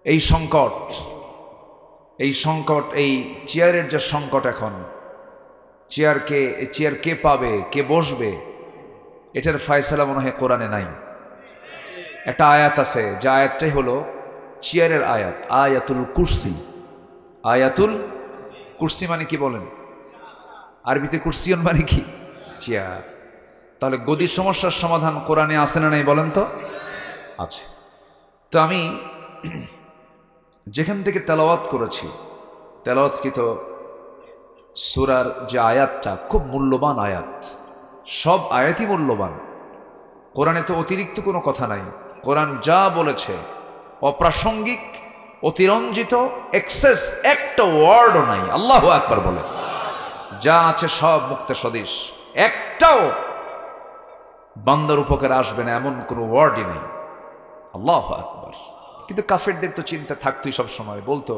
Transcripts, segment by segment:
এই সংকট এই চেয়ারের যে সংকট, এখন চেয়ার কে পাবে, কে বসবে, এটার ফয়সালা মনে হয় কোরআনে নাই। একটা আয়াত আছে, যে আয়াতটাই হলো চেয়ারের আয়াত, আয়াতুল কুরসি। আয়াতুল কুরসি মানে কি বলেন? আরবিতে কুরসিয়ন মানে কি? চেয়ার। তাহলে গদির সমস্যার সমাধান কোরআনে আছে না নাই বলেন তো? আছে। তো আমি যেখান থেকে তেলাওয়াত করেছি, তেলাওয়াতকৃত সূরার যে আয়াতটা খুব মূল্যবান আয়াত, সব আয়াতই মূল্যবান। কোরআনে তো অতিরিক্ত কোনো কথা নাই। কোরআন যা বলেছে অপ্রাসঙ্গিক, অতিরঞ্জিত, এক্সেস একটা ওয়ার্ডও নাই। আল্লাহু আকবার বলে, যা আছে সব মুক্ত সদিশ, একটাও বান্দার উপকারে আসবে না এমন কোনো ওয়ার্ডই নেই। আল্লাহু আকবার। কিন্তু কাফেরদের তো চিন্তা থাকতোই সব সময়, বলতো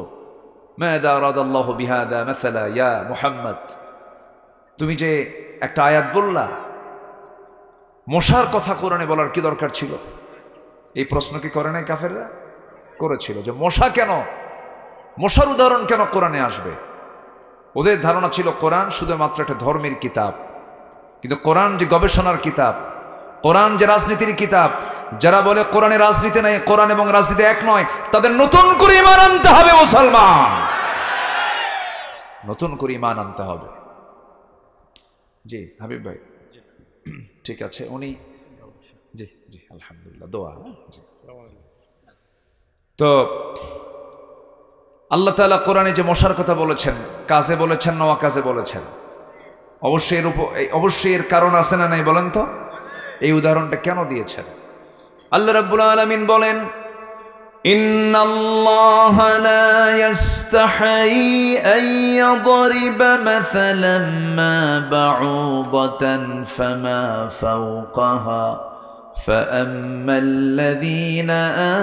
মাযা আরাদাল্লাহু বিহাদা মাসালা ইয়া মুহাম্মদ, তুমি যে একটা আয়াত বললা, মশার কথা কোরআনে বলার কি দরকার ছিল? এই প্রশ্ন কি করে নাই কাফেররা? করেছিল, যে মশা কেন, মশার উদাহরণ কেন কোরআনে আসবে? ওদের ধারণা ছিল কোরআন শুধুমাত্র একটা ধর্মের কিতাব, কিন্তু কোরআন যে গবেষণার কিতাব, কোরআন যে রাজনীতির কিতাব। যারা বলে কোরআনে রাজনীতি নাই, কোরআন এবং রাজনীতি এক নয়, তাদের নতুন করে ঈমান আনতে হবে। মুসলমান, নতুন করে ঈমান আনতে হবে। জি হাবিব ভাই, ঠিক আছে। উনি জি জি আলহামদুলিল্লাহ, দোয়া। তো আল্লাহ তাআলা কোরআনে যে মশার কথা বলেছেন, কাজে বলেছেন না অকাজে বলেছেন? অবশ্যই এর কারণ আছে না নাই বলেন তো? এই উদাহরণটা কেন দিয়েছেন? আল্লাহ রাব্বুল আলামিন বলেন, ইন্নাল্লাহা লা ইস্তাহি আন ইয়াদরিবা মাসালান মা বাউদাতান ফামা ফাওকাহা فأما الذين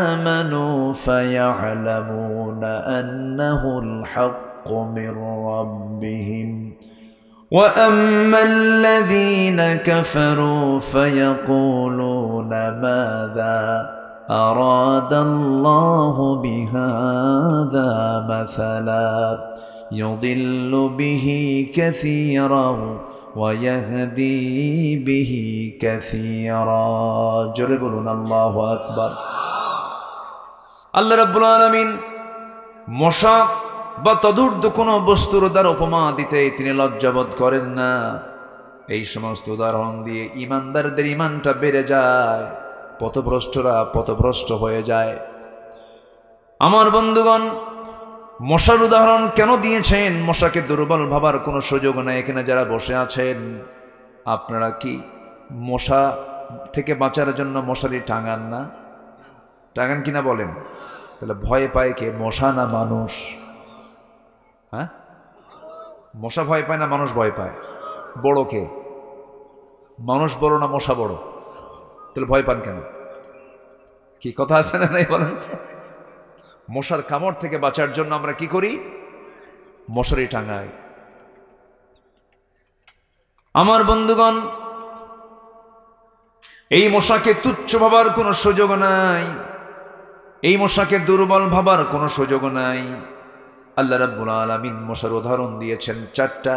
آمنوا فيعلمون أنه الحق من ربهم وأما الذين كفروا فيقولون ماذا أراد الله بهذا مثلا يضل به كثيرا ويهدي به كثيرا জোরে বলুন আল্লাহু আকবার। আল্লাহ রাব্বুল আলামিন মশা বা তদূর্ধ্ব কোনো বস্তুর দ্বারা উপমা দিতে তিনি লজ্জাবোধ করেন না। এই সমস্ত উদাহরণ দিয়ে ইমানদারদের ইমানটা বেড়ে যায়, পথভ্রষ্টরা পথভ্রষ্ট হয়ে যায়। আমার বন্ধুগণ, মশার উদাহরণ কেন দিয়েছেন? মশাকে দুর্বল ভাবার কোনো সুযোগ নাই। এখানে যারা বসে আছেন, আপনারা কি মশা থেকে বাঁচার জন্য মশারি টাঙান না? টাঙান কিনা বলেন? তাহলে ভয় পায় কে, মশা না মানুষ? হ্যাঁ, মশা ভয় পায় না মানুষ ভয় পায়? বড় কে, মানুষ বড় না মশা বড়? তাহলে ভয় পান কেন? কি কথা আছে না নাই বলেন তো? মশার কামড় থেকে বাঁচার জন্য আমরা কি করি? মশারি টাঙাই। আমার বন্ধুগণ, এই মশাকে তুচ্ছ ভাবার কোনো সুযোগ নাই, এই মশাকে দুর্বল ভাবার কোনো সুযোগ নাই। আল্লাহ রাব্বুল আলামিন মশার উদাহরণ দিয়েছেন। চারটা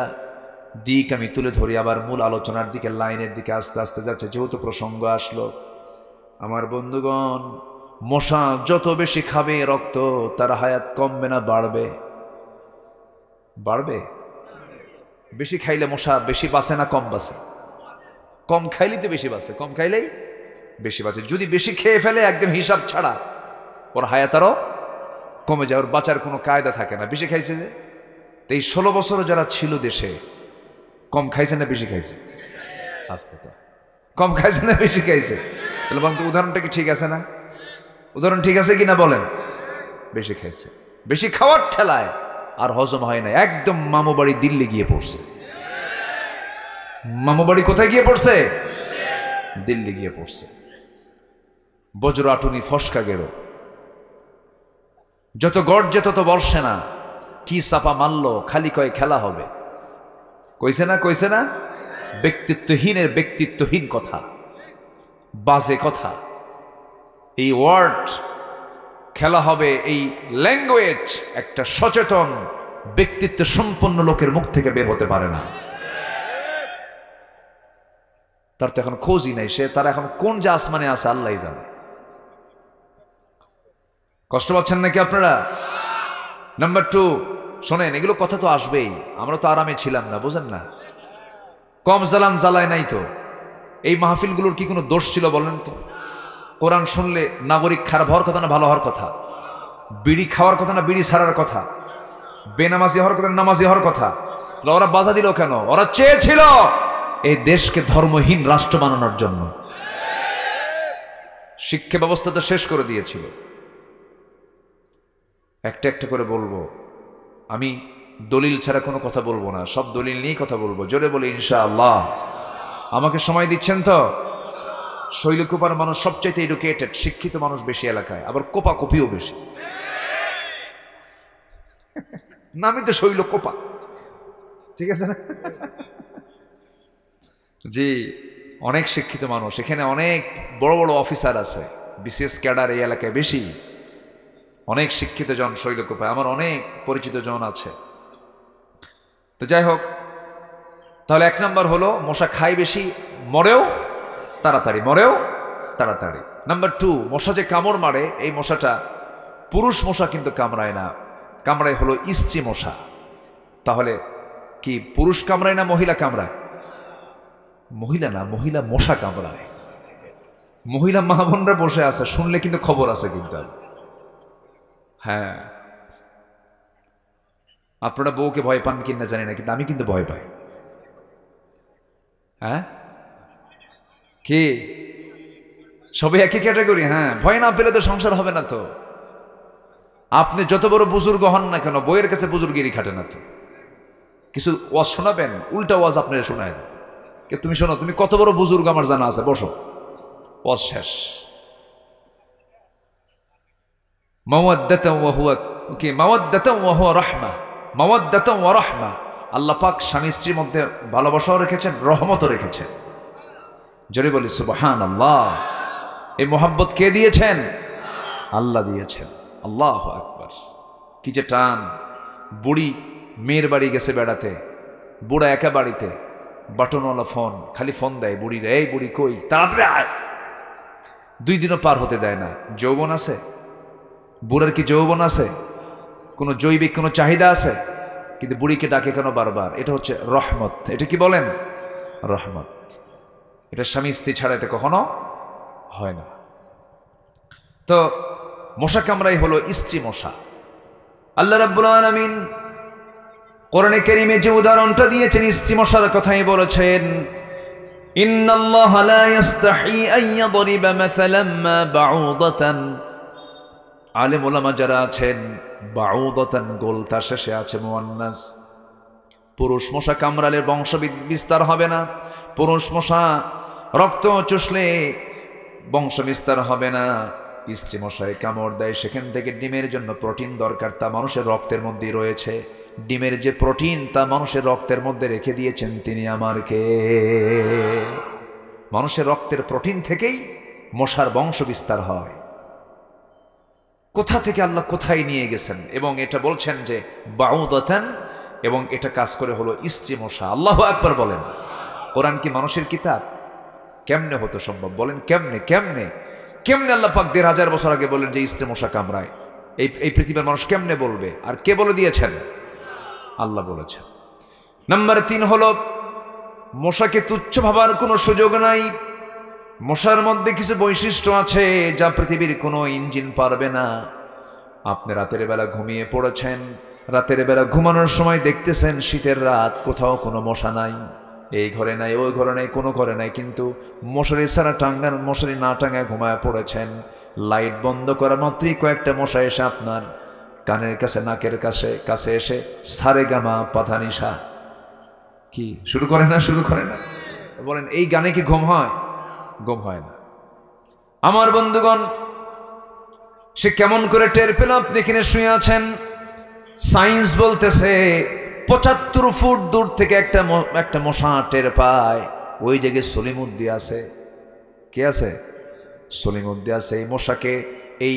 দিক আমি তুলে ধরি, আবার মূল আলোচনার দিকে, লাইনের দিকে আস্তে আস্তে যাচ্ছে, যেহেতু প্রসঙ্গ আসলো। আমার বন্ধুগণ, মশা যত বেশি খাবে রক্ত, তার হায়াত কমবে না বাড়বে? বাড়বে। বেশি খাইলে মশা বেশি বাঁচে না কম বাঁচে? কম খাইলেই তো বেশি বাঁচে, কম খাইলেই বেশি বাঁচে। যদি বেশি খেয়ে ফেলে একদম হিসাব ছাড়া, ওর হায়াত আরও কমে যায়, ওর বাঁচার কোনো কায়দা থাকে না। বেশি খাইছে যে, এই 16 বছরও যারা ছিল দেশে, কম খাইছে না বেশি খাইছে? আস্তে কম খাইছে না বেশি খাইছে? তাহলে বলুন তো, উদাহরণটা কি ঠিক আছে না? উদাহরণ ঠিক আছে কিনা বলেন? বেশি খাইছে। বেশি খাওয়ার ঠেলায় আর হজম হয় না, একদম মামু বাড়ি দিল্লি গিয়ে পড়ছে। মামু বাড়ি কোথায় গিয়ে পড়ছে? দিল্লি গিয়ে পড়ছে। বজ্র আটুনি ফসকা গেল, যত গর্জে তত বর্ষে না, কি চাপা মারলো, খালি কয় খেলা হবে। কইছে না, কইছে না? ব্যক্তিত্বহীনের ব্যক্তিত্বহীন কথা, বাজে কথা। এই ওয়ার্ড খেলা হবে এই ল্যাঙ্গুয়েজ একটা সচেতন ব্যক্তিত্ব সম্পন্ন লোকের মুখ থেকে বের হতে পারে না। তার তো এখন খোঁজই নাই, সে তারা এখন কোন যে আসমানে আছে আল্লাহই জানে। কষ্ট পাচ্ছেন নাকি আপনারা? নাম্বার 2, শোনেন, এগুলো কথা তো আসবেই, আমরা তো আরামে ছিলাম না, বুঝেন না? কম জ্বালান জ্বালায় নাই তো। এই মাহফিলগুলোর কি কোনো দোষ ছিল বলেন তো? কোরআন শুনলে নাগরিক খারাপ হওয়ার কথা না ভালো হওয়ার কথা? বিড়ি খাওয়ার কথা না বিড়ি ছাড়ার কথা? বেনামাজি হওয়ার কথা নামাজি হওয়ার কথা? ওরা বাধা দিল কেন? ওরা চেয়েছিল এই দেশকে ধর্মহীন রাষ্ট্র বানানোর জন্য। শিক্ষা ব্যবস্থা তো শেষ করে দিয়েছিল। একটা একটা করে বলবো, আমি দলিল ছাড়া কোনো কথা বলবো না, সব দলিল নিয়েই কথা বলবো। জোরে বলি ইনশাআল্লাহ। আমাকে সময় দিচ্ছেন তো? শৈলকুপার মানুষ সবচাইতে এডুকেটেড, শিক্ষিত মানুষ বেশি এলাকায়, আবার কোপাকুপিও বেশি। নামই তো শৈলকুপা, ঠিক আছে না? জি, অনেক শিক্ষিত মানুষ এখানে, অনেক বড় বড় অফিসার আছে, বিশেষ ক্যাডার এই এলাকায় বেশি। অনেক শিক্ষিত জন শৈলকুপায়, আমার অনেক পরিচিত জন আছে। তো যাই হোক, তাহলে 1 নাম্বার হলো মশা খায় বেশি, মরেও তাড়াতাড়ি, মরেও তাড়াতাড়ি। নাম্বার 2, মশা যে কামড় মারে, এই মশাটা পুরুষ মশা কিন্তু কামড়ায় না, কামড়ায় হলো স্ত্রী মশা। তাহলে কি পুরুষ কামড়ায় না মহিলা কামড়ায়? মহিলা না, মহিলা মশা কামড়ায়। মহিলা মা বোনরা বসে আছে, শুনলে কিন্তু খবর আছে কিন্তু। হ্যাঁ, আপনারা বউকে ভয় পান কিনা জানি না, কিন্তু আমি কিন্তু ভয় পাই। হ্যাঁ, কি সবাই একই ক্যাটাগরি? হ্যাঁ, ভয় না পেলে তো সংসার হবে না তো। আপনি যত বড় বুজুর্গ হন না কেন, বইয়ের কাছে বুজুর্গিরি খাটে না তো। কিছু ওয়াজ শোনাবেন, উল্টা ওয়াজ আপনারা শোনায় দেন। তুমি শোনো, তুমি কত বড় বুজুর্গ আমার জানা আছে, বসো, ওয়াজ শেষ। মাওয়াদ্দাতান ওয়া হুয়া কি, মাওয়াদ্দাতান ওয়া হুয়া রাহমা, মাওয়াদ্দাতান ওয়া রাহমা। আল্লাহ পাক স্বামী স্ত্রীর মধ্যে ভালোবাসাও রেখেছেন, রহমতও রেখেছেন। জোরে বলি সুবহানাল্লাহ। এই মোহাব্বত কে দিয়েছেন? আল্লাহ দিয়েছেন। আল্লাহু আকবার। কি যে টান! বুড়ি মেয়ের বাড়ি গেছে বেড়াতে, বুড়া একা বাড়িতে, বাটনওয়ালা ফোন, খালি ফোন দেয় বুড়ির, এই বুড়ি কই, তাড়াতাড়ি আয়। 2 দিনও পার হতে দেয় না। যৌবন আছে? বুড়ার কি যৌবন আছে? কোনো জৈবিক কোনো চাহিদা আছে? কিন্তু বুড়িকে ডাকে কেন বারবার? এটা হচ্ছে রহমত। এটা কি বলেন? রহমত। এটা স্বামী স্ত্রী ছাড়া এটা কখনো হয় না। তো মশা কামড়াই হলো স্ত্রী মশা। আল্লাহ রাব্বুল আলামিন কোরআনে কারীমে যে উদাহরণটা দিয়েছেন স্ত্রী মশার কথাই বলেছেন, ইন্নাল্লাহা লা ইস্তাহি আন ইয়াদরিবা মাসালাম মা বাউদাতান। আলেম ওলামা যারা আছেন, বাউদাতান গোলতা শেষে আছে মুয়ান্নাস। পুরুষ মশা কামড়ালে বংশ বিস্তার হবে না, পুরুষ মশা রক্ত চুষলে বংশ বিস্তার হবে না। স্ত্রী মশায় কামড় দেয়, সেখান থেকে ডিমের জন্য প্রোটিন দরকার, তা মানুষের রক্তের মধ্যেই রয়েছে। ডিমের যে প্রোটিন তা মানুষের রক্তের মধ্যে রেখে দিয়েছেন তিনি আমার কে। মানুষের রক্তের প্রোটিন থেকেই মশার বংশ বিস্তার হয়। কোথা থেকে আল্লাহ কোথায় নিয়ে গেছেন, এবং এটা বলছেন যে বাউদাতান, এবং এটা কাজ করে হলো স্ত্রী মশা। আল্লাহু আকবার বলেন। কোরআন কি মানুষের কিতাব? কেমনে হতো সম্ভব বলেন? কেমনে কেমনে কেমনে আল্লাহ পাক 1500 বছর আগে বলেন যে স্ত্রী মশা কামড়ায়? এই পৃথিবীর মানুষ কেমনে বলবে? আর কে বলে দিয়েছেন? আল্লাহ বলেছেন। নাম্বার 3 হলো মশাকে তুচ্ছ ভাবার কোনো সুযোগ নাই। মশার মধ্যে কিছু বৈশিষ্ট্য আছে যা পৃথিবীর কোনো ইঞ্জিন পারবে না। আপনি রাতের বেলা ঘুমিয়ে পড়েছেন, রাতের বেলা ঘুমানোর সময় দেখতেছেন শীতের রাত, কোথাও কোনো মশা নাই, এই ঘরে নাই, ওই ঘরে নাই, কোনো ঘরে নাই, কিন্তু মশারি ছাড়া মশারি না টাঙায় ঘুমায় পড়েছেন। লাইট বন্ধ করা মাত্রই কয়েকটা মশা এসে আপনার কানের কাছে, নাকের কাছে এসে সারেগামা পাধানিসা কি শুরু করে না? শুরু করে না? বলেন এই গানে কি ঘুম হয়? ঘুম হয় না। আমার বন্ধুগণ, সে কেমন করে টের পেল আপনি এখানে শুয়ে আছেন? সায়েন্স বলতেছে 75 ফুট দূর থেকে একটা মশা টের পায়। ওই জায়গায় সলিমুদ্দি আছে। কে আছে? সলিমুদ্দি আছে। এই মশাকে এই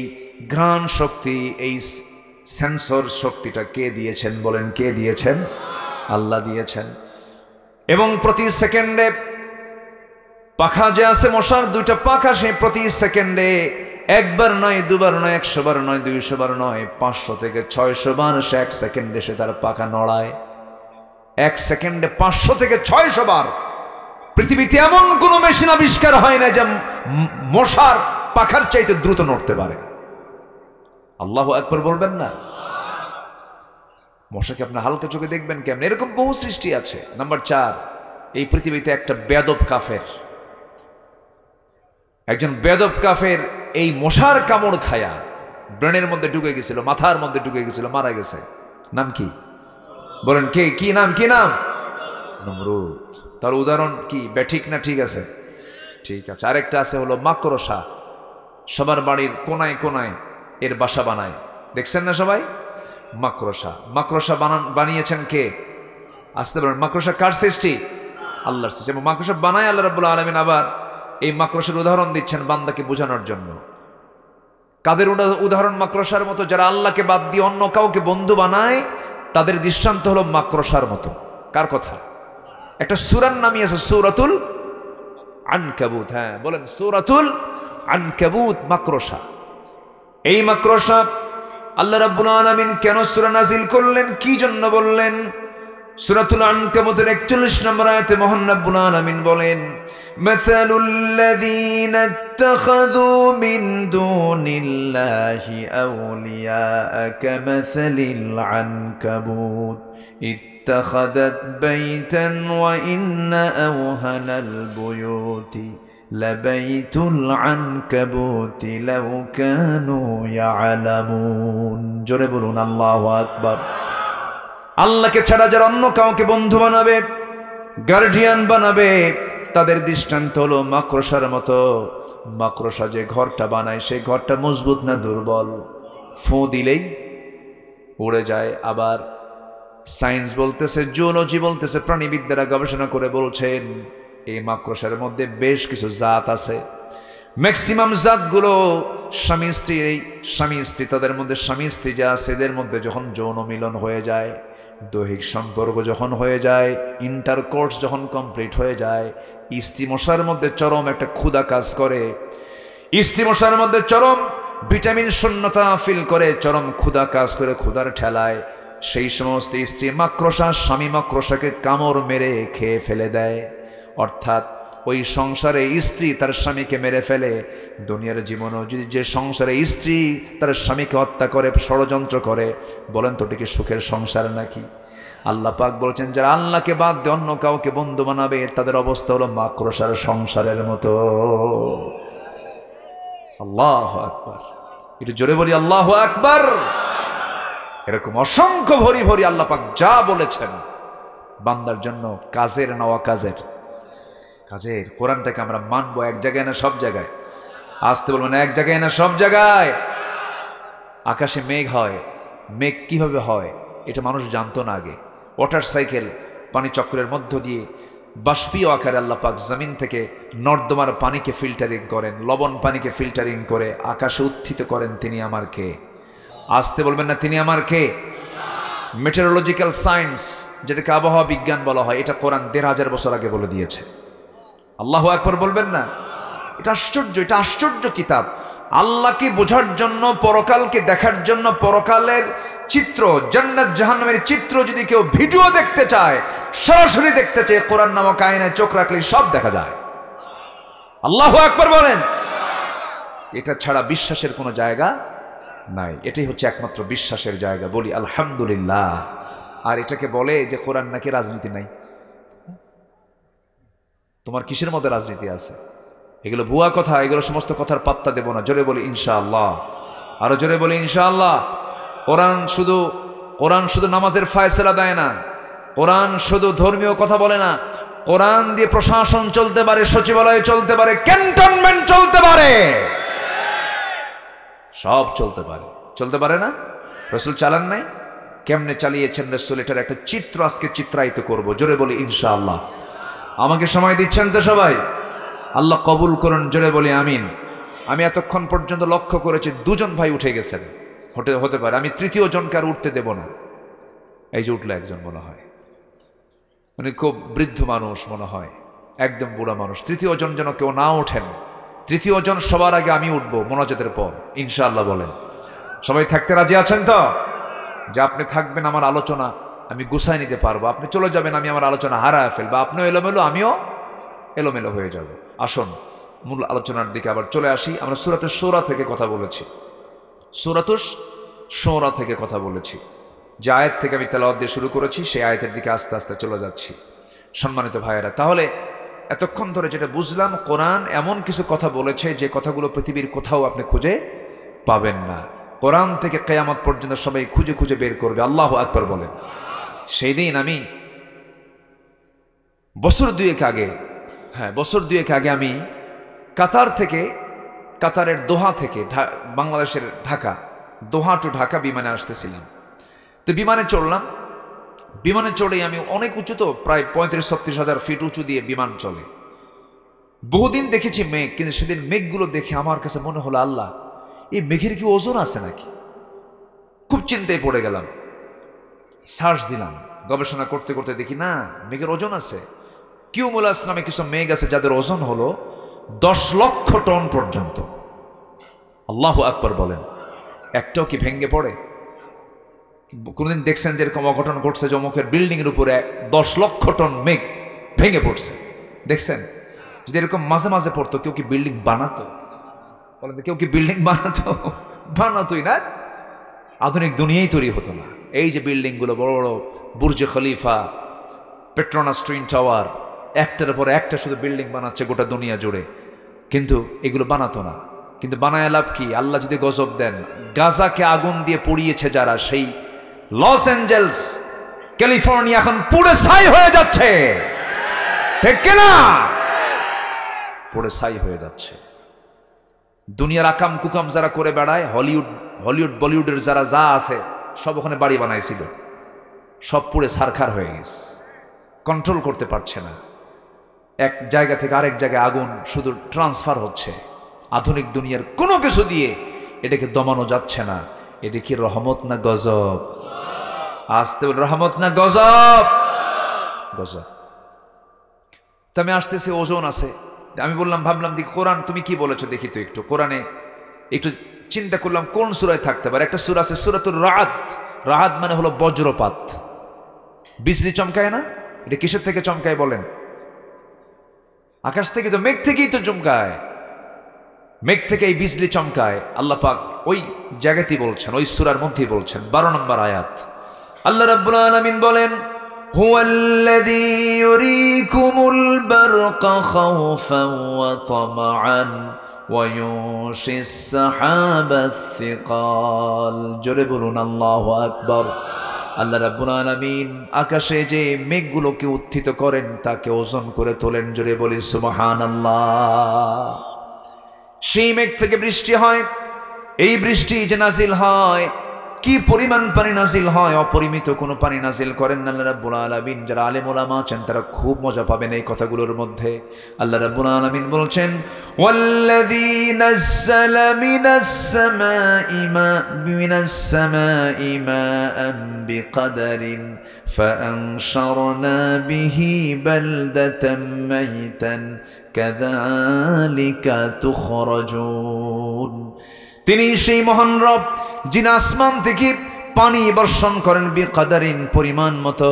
ঘ্রাণ শক্তি, এই সেন্সর শক্তিটা কে দিয়েছেন বলেন? কে দিয়েছেন? আল্লাহ দিয়েছেন। এবং প্রতি সেকেন্ডে পাখা যে আছে মশার, দুইটা পাখা, সে প্রতি সেকেন্ডে একবার নয়, দুবার নয়, 100 বার নয়, 200 বার নয়, 500 থেকে 600 বার সে এক সেকেন্ডে সে তার পাখা নড়ায়। এক সেকেন্ডে 500 থেকে 600 বার। পৃথিবীতে এমন কোন মেশিন আবিষ্কার হয় না যে মশার পাখার চাইতে দ্রুত নড়তে পারে। আল্লাহু আকবার বলবেন না? মশাকে আপনি হালকা চোখে দেখবেন কেমন? এরকম বহু সৃষ্টি আছে। নাম্বার 4, এই পৃথিবীতে একটা বেয়াদব কাফের, একজন বেয়াদব কাফের এই মশার কামড় খায়া ব্রেনের মধ্যে ঢুকে গেছিল, মাথার মধ্যে ঢুকে গেছিল, মারা গেছে। নাম কি বলেন? কে? কি নাম? কি নাম? নমরুদ। তার উদাহরণ কি? ব্যাঠিক না? ঠিক আছে, ঠিক আছে। আরেকটা আছে হলো মাকড়সা। সবার বাড়ির কোনায় কোনায় এর বাসা বানায়, দেখছেন না সবাই? মাকড়সা। মাকড়সা বানিয়েছেন কে? আসতে পারেন। মাকড়সা কার সৃষ্টি? আল্লাহর সৃষ্টি। এবং মাকড়সা বানায় আল্লাহ রাব্বুল আলামিন। আবার এই মাকড়সার উদাহরণ দিচ্ছেন বান্দাকে বোঝানোর জন্য। কাদের উদাহরণ মাকড়সার মতো? যারা আল্লাহকে বাদ দিয়ে অন্য কাউকে বন্ধু বানায়, তাদের দৃষ্টান্ত হলো মাকড়সার মতো। কার কথা? একটা সূরার নামই আছে, সূরাতুল আনকাবুত। হ্যাঁ বলেন, সূরাতুল আনকাবুত। মাকড়সা। এই মাকড়সা আল্লাহ রাব্বুল আলামিন কেন সূরা নাজিল করলেন, কি জন্য বললেন? সূরাতুল আনকাবুতের 41 নম্বর আয়াতে মহান রব্বুল আলামিন বলেন, মাসালুল লাযীনা ইত্তাখাযু মিন দুনিল্লাহি আউলিয়া কামাসালিল আনকাবুত ইত্তাখাযাত বাইতান ওয়া ইন্না আওহানাল বুয়ুতি লাবাইতুল আনকাবুতি লাউ কানু ইয়ালামুন। জোরে বলুন আল্লাহু আকবার। আল্লাহকে ছাড়া যারা অন্য কাউকে বন্ধু বানাবে, গার্ডিয়ান বানাবে, তাদের দৃষ্টান্ত হলো মাকড়সার মতো। মাকড়সা যে ঘরটা বানায়, সেই ঘরটা মজবুত না দুর্বল? ফু দিলেই উড়ে যায়। আবার সায়েন্স বলতেছে, জুলজি বলতেছে, প্রাণীবিদ্যারা গবেষণা করে বলছেন এই মাকড়সার মধ্যে বেশ কিছু জাত আছে। ম্যাক্সিমাম জাতগুলো স্বামী স্ত্রী, তাদের মধ্যে স্বামী স্ত্রী যা আছে, এদের মধ্যে যখন যৌন মিলন হয়ে যায়, দৈহিক সম্পর্ক যখন হয়ে যায়, ইন্টারকোর্স যখন কমপ্লিট হয়ে যায়, স্ত্রী মশার মধ্যে চরম একটা ক্ষুধা কাজ করে। স্ত্রী মশার মধ্যে চরম ভিটামিন শূন্যতা ফিল করে, চরম ক্ষুধা কাজ করে, ক্ষুধার ঠেলায় সেই সমস্ত স্ত্রী মাকড়সা স্বামী মাকড়সাকে কামড় মেরে খেয়ে ফেলে দেয়। অর্থাৎ ওই সংসারে স্ত্রী তার স্বামীকে মেরে ফেলে, দুনিয়ার জীবনও যদি যে সংসারে স্ত্রী তার স্বামীকে হত্যা করে, ষড়যন্ত্র করে, বলেন তো এটি সুখের সংসার নাকি? আল্লাহ পাক বলছেন, যারা আল্লাহকে বাদ দিয়ে অন্য কাউকে বন্ধু বানাবে, তাদের অবস্থা হলো মাকড়সার সংসারের মতো। আল্লাহু আকবার। একটু জোরে বলি আল্লাহু আকবার। এরকম অসংখ্য ভরি ভরি আল্লাহ পাক যা বলেছেন বান্দার জন্য, কাজের না অকাজের? কাজের। কোরআনটাকে আমরা মানবো এক জায়গায় না সব জায়গায়? আসতে বলবেন, এক জায়গায় না সব জায়গায়? আকাশে মেঘ হয়, মেঘ কিভাবে হয় এটা মানুষ জানতো না আগে। ওয়াটার সাইকেল পানি চক্রের মধ্য দিয়ে বাষ্পীয় আকারে আল্লাহ পাক জমিন থেকে নর্দমার পানিকে ফিল্টারিং করেন, লবণ পানিকে ফিল্টারিং করে আকাশে উত্থিত করেন। তিনি আমার কে? আসতে বলবেন না, তিনি আমার কে? মেটেরোলজিক্যাল সায়েন্স, যেটাকে আবহাওয়া বিজ্ঞান বলা হয়, এটা কোরআন ১৫০০ বছর আগে বলে দিয়েছে। আল্লাহু আকবার বলবেন না? এটা আশ্চর্য, এটা আশ্চর্য কিতাব। আল্লাহকে বোঝার জন্য, পরকালকে দেখার জন্য, পরকালের চিত্র, জান্নাত জাহান্নামের চিত্র যদি কেউ ভিডিও দেখতে চায়, সরাসরি দেখতে চায়, কোরআন নামক আয়নায় চোখ রাখলেই সব দেখা যায়। আল্লাহু আকবার বলেন। এটা ছাড়া বিশ্বাসের কোনো জায়গা নাই। এটাই হচ্ছে একমাত্র বিশ্বাসের জায়গা। বলি আলহামদুলিল্লাহ। আর এটাকে বলে যে কোরআন নাকি রাজনীতি নাই। তোমার কিসের মধ্যে রাজনীতি আছে? এগুলো ভুয়া কথা, এগুলো সমস্ত কথার পাত্তা দেব না। জোরে বলি ইনশাআল্লাহ। আরো জোরে বলি ইনশাআল্লাহ। কোরআন শুধু নামাজের ফায়সালা দেয় না, কোরআন শুধু ধর্মীয় কথা বলে না, কোরআন দিয়ে প্রশাসন চলতে পারে, সচিবালয় চলতে পারে, ক্যান্টনমেন্ট চলতে পারে, সব চলতে পারে। চলতে পারে না? রাসূল চালান নাই? কেমনে চালিয়েছেন রাসূল, এটার একটা চিত্র আজকে চিত্রায়িত করব। জোরে বলি ইনশাআল্লাহ। আমাকে সময় দিচ্ছেন তো সবাই? আল্লাহ কবুল করুন। জোরে বলি আমিন। আমি এতক্ষণ পর্যন্ত লক্ষ্য করেছি দুজন ভাই উঠে গেছেন, হতে পারে আমি তৃতীয় জনকে আর উঠতে দেব না। এই যে উঠলো একজন, মনে হয় উনি খুব বৃদ্ধ মানুষ, মনে হয় একদম বুড়া মানুষ। তৃতীয় জন যেন কেউ না ওঠেন। তৃতীয় জন সবার আগে আমি উঠবো মোনাজাতের পর, ইনশাআল্লাহ। বলেন সবাই থাকতে রাজি আছেন তো? যে আপনি থাকবেন, আমার আলোচনা আমি গুছাই নিতে পারবো, আপনি চলে যাবেন, আমি আমার আলোচনা হারায় ফেলবো, আপনিও এলোমেলো আমিও এলোমেলো হয়ে যাব। আসুন মূল আলোচনার দিকে আবার চলে আসি। আমরা সূরাতুশ শুরা থেকে কথা বলেছি, সূরাতুশ শুরা থেকে কথা বলেছি। যে আয়াত থেকে আমি তেলাওয়াত দিয়ে শুরু করেছি সেই আয়াতের দিকে আস্তে আস্তে চলে যাচ্ছি। সম্মানিত ভাইয়েরা, তাহলে এতক্ষণ ধরে যেটা বুঝলাম, কোরআন এমন কিছু কথা বলেছে যে কথাগুলো পৃথিবীর কোথাও আপনি খুঁজে পাবেন না। কোরআন থেকে কিয়ামত পর্যন্ত সবাই খুঁজে খুঁজে বের করবে। আল্লাহু আকবার বলেন। সেই দিন আমি বছর দুয়েক আগে আমি কাতারের দোহা থেকে বাংলাদেশের ঢাকা, দোহা টু ঢাকা বিমানে আসতেছিলাম। তো বিমানে চড়লাম। বিমানে চড়েই আমি অনেক উঁচু, তো প্রায় 35-36 হাজার ফিট উঁচু দিয়ে বিমান চলে। বহুদিন দেখেছি মেঘ, কিন্তু সেদিন মেঘগুলো দেখে আমার কাছে মনে হলো, আল্লাহ, এই মেঘের কি ওজন আছে নাকি? খুব চিন্তায় পড়ে গেলাম। সার্চ দিলাম, গবেষণা করতে করতে দেখি না, মেঘের ওজন আছে। কিউমুলাস নামে কিছু মেঘ আছে যাদের ওজন হলো 10 লক্ষ টন পর্যন্ত। আল্লাহু আকবার বলেন। একটাও কি ভেঙ্গে পড়ে? কোনদিন দেখছেন যে এরকম অঘটন ঘটছে যে অমুকের বিল্ডিং এর উপরে 10 লক্ষ টন মেঘ ভেঙে পড়ছে? দেখছেন? যদি এরকম মাঝে মাঝে পড়তো, কেউ কি বিল্ডিং বানাতো? বলেন তো, কেউ কি বিল্ডিং বানাতোই না? আধুনিক দুনিয়াই তৈরি হতো না। এই যে বিল্ডিং গুলো, বড় বড় Burj Khalifa, Petronas twin tower, একটার পর একটা শুধু বিল্ডিং বানাচ্ছে গোটা দুনিয়া জুড়ে, কিন্তু এগুলো বানাতো না। কিন্তু বানায় লাভ কি? আল্লাহ যদি গজব দেন। গাজাকে আগুন দিয়ে পুড়িয়েছে যারা, সেই লস অ্যাঞ্জেলস, ক্যালিফোর্নিয়া এখন পুড়ে ছাই হয়ে যাচ্ছে, ঠিক কিনা? পুড়ে ছাই হয়ে যাচ্ছে। দুনিয়ার আকাম কুকাম যারা করে বেড়ায়, হলিউড বলিউডের যারা যা আছে সব ওখানে বাড়ি বানাইছিল, সব পুড়ে ছারখার হয়ে গেছে। কন্ট্রোল করতে পারছে না। এক জায়গা থেকে আরেক জায়গায় আগুন শুধু ট্রান্সফার হচ্ছে। আধুনিক দুনিয়ার কোনো কিছু দিয়ে এটাকে দমানো যাচ্ছে না। এটা কি রহমত না গজব? আসতে বল, রহমত না গজব? গজব। তো আমি আসতেছি, ওজন আছে। আমি ভাবলাম দেখি কোরআন তুমি কি বলেছো দেখি তো একটু। কোরআনে একটু চিন্তা করলাম কোন সূরায় থাকতে পারে। একটা সূরা আছে সূরাতুর রাআদ। রাআদ মানে হলো বজ্রপাত, বিজলি চমকায় না? এটা কিসের থেকে চমকায় বলেন? আকাশ থেকে, তো মেঘ থেকেই তো চমকায়। মেঘ থেকে এই বিজলি চমকায়। আল্লাহ পাক ওই জায়গাতেই বলছেন, ওই সূরার মধ্যেই বলছেন, 12 নম্বর আয়াত। আল্লাহ রাব্বুল আলামিন বলেন, হুয়াল্লাযী ইউরীকুমুল বারকা খাওফান ওয়া তামআন ওয়া ইউনশিস সাহাবাস সিকাল। জোরে বলুন আল্লাহু আকবার। আল্লাহ রাব্বুল আলামিন আকাশে যে মেঘগুলোকে উত্থিত করেন তাকে ওজন করে তোলেন। জোরে বলি সুবহানাল্লাহ। সেই মেঘ থেকে বৃষ্টি হয়। এই বৃষ্টি যে নাজিল হয়, কি পরিমাণ পানি নাজিল হয়, অপরিমিত কোনো পানি নাজিল করেন আল্লাহ রাব্বুল আলামিন। যারা আলেম ওলামা আছেন তারা খুব মজা পাবেন এই কথাগুলোর মধ্যে। আল্লাহ রাব্বুল আলামিন বলছেন, ওয়াল্লাযী নাযালা মিনাস সামাই মাআন বিকাদারিন ফাআনশারনা বিহি বালদাতাম মাইতান কাযালিকা তুখরাজুন। তিনি সেই মহান রব যিনি আসমান থেকে পানি বর্ষণ করেন বিকাদারিন, পরিমাণ মতো।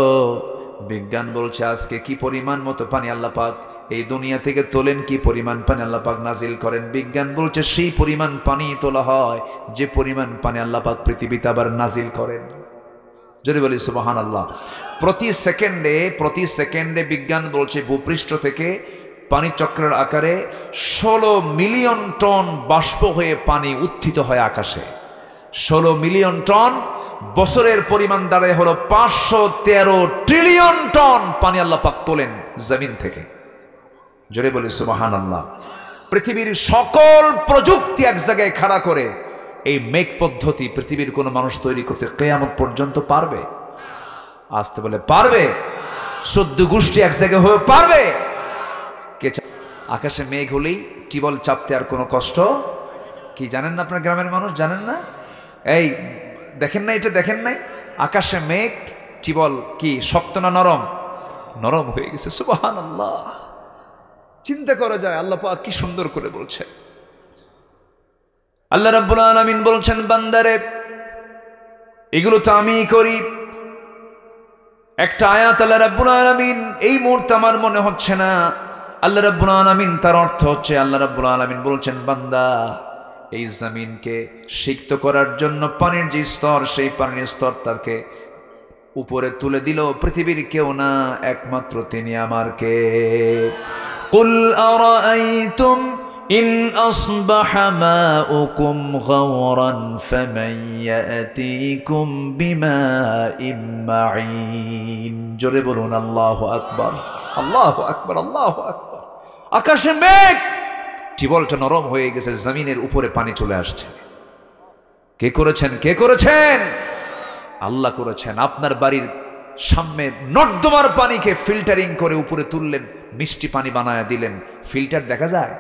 বিজ্ঞান বলছে আজকে কি পরিমাণ মতো পানি আল্লাহ পাক এই দুনিয়া থেকে তোলেন, কি পরিমাণ পানি আল্লাহ পাক নাজিল করেন। বিজ্ঞান বলছে সেই পরিমাণ পানি তোলা হয় যে পরিমাণ পানি আল্লাহ পাক পৃথিবীতে আবার নাজিল করেন। যদি বলি সুবহানাল্লাহ। প্রতি সেকেন্ডে বিজ্ঞান বলছে ভূপৃষ্ঠ থেকে পানি চক্রের আকারে 16 মিলিয়ন টন বাষ্প হয়ে পানি উত্থিত হয় আকাশে। 16 মিলিয়ন টন, বছরের পরিমাণ দাঁড়ায় হলো 513 ট্রিলিয়ন টন পানি আল্লাহ পাক তোলেন জমিন থেকে। জোরে বলি সুবহানাল্লাহ। পৃথিবীর সকল প্রযুক্তি এক জায়গায় খাড়া করে এই মেঘ পদ্ধতি পৃথিবীর কোনো মানুষ তৈরি করতে কিয়ামত পর্যন্ত পারবে? আসতে বলে পারবে? 14 গোষ্ঠী এক জায়গায় হয়ে পারবে? আকাশে মেঘ হলেই টিবল চাপতে আর কোনো কষ্ট কি জানেন না আপনার গ্রামের মানুষ, জানেন না? এই দেখেন না, এটা দেখেন নাই? আকাশে মেঘ চিবল কি শক্ত না নরম? নরম হয়ে গেছে। সুবহানাল্লাহ, চিন্তা করা যায় আল্লাহ পাক কি সুন্দর করে বলছে। আল্লাহ রাব্বুল আলামিন বলছেন, বান্দারে এগুলো তো আমিই করি। একটা আয়াত আল্লাহ রাব্বুল আলামিন এই মুহূর্তে আমার মনে হচ্ছে না আল্লাহ রাব্বুল আলামিন তার অর্থ হচ্ছে, আল্লাহ রাব্বুল আলামিন বলছেন, বান্দা এই জমিনকে সিক্ত করার জন্য পানির যে স্তর, সেই পানির স্তর তাকে উপরে তুলে দিল পৃথিবীর কেউ না, একমাত্র তিনি আমার কে। কুল আরাআইতুম ইন আসবাহা মাউকুম গাওরান ফামান ইয়াতিকুম বিমাইম মাঈন। জোরে বলুন আল্লাহু আকবার, আল্লাহু আকবার, আল্লাহু আকবার। আকাশে মেঘ টিবলটা নরম হয়ে গেছে, জমিনের উপরে পানি চলে আসছে। কে করেছেন? কে করেছেন? আল্লাহ করেছেন। আপনার বাড়ির সামনে নর্দমার পানিকে ফিল্টারিং করে উপরে তুললেন, মিষ্টি পানি বানায় দিলেন। ফিল্টার দেখা যায়?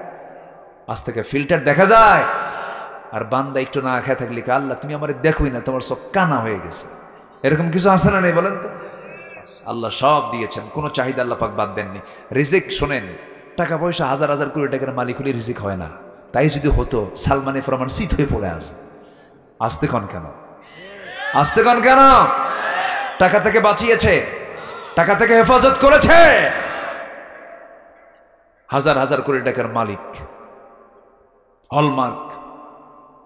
আজ থেকে ফিল্টার দেখা যায়? আর বান্দা একটু না খেয়ে থাকলে, আল্লাহ তুমি আমার দেখোই না, তোমার সব কানা হয়ে গেছে। এরকম কিছু আছে না নেই বলেন তো? আল্লাহ সব দিয়েছেন, কোনো চাহিদা আল্লাহ পাক বাদ দেননি। রিজিক শোনেন, টাকা পয়সা হাজার হাজার কোটি টাকার মালিক হলে রিজিক হয় না। তাই যদি হতো সালমানে ফরমান শীত হয়ে পড়ে আছে। আসতে কন কেন? আসতে কন কেন? টাকা থেকে বাঁচিয়েছে, টাকা থেকে হেফাজত করেছে। হাজার হাজার কোটি টাকার মালিক, হলমার্ক,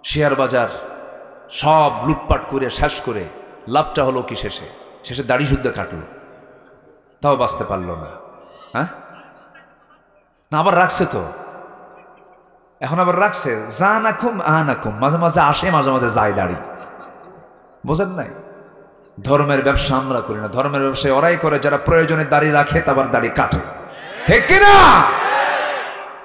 শেয়ার বাজার সব লুটপাট করে শেষ করে লাভটা হলো কি শেষে? শেষে দাড়ি শুদ্ধ কাটলো, তাও বাঁচতে পারলো না। হ্যাঁ না, আবার রাখছে তো, এখন আবার রাখছে। যা নাকুম আনাকুম, মাঝে মাঝে আসে, মাঝে মাঝে যায় দাড়ি। বোঝেন নাই? ধর্মের ব্যবসা আমরা করি না, ধর্মের ব্যবসায় ওরাই করে যারা প্রয়োজনে দাড়ি রাখে, তারপর দাড়ি কাটে। ঠিক কিনা?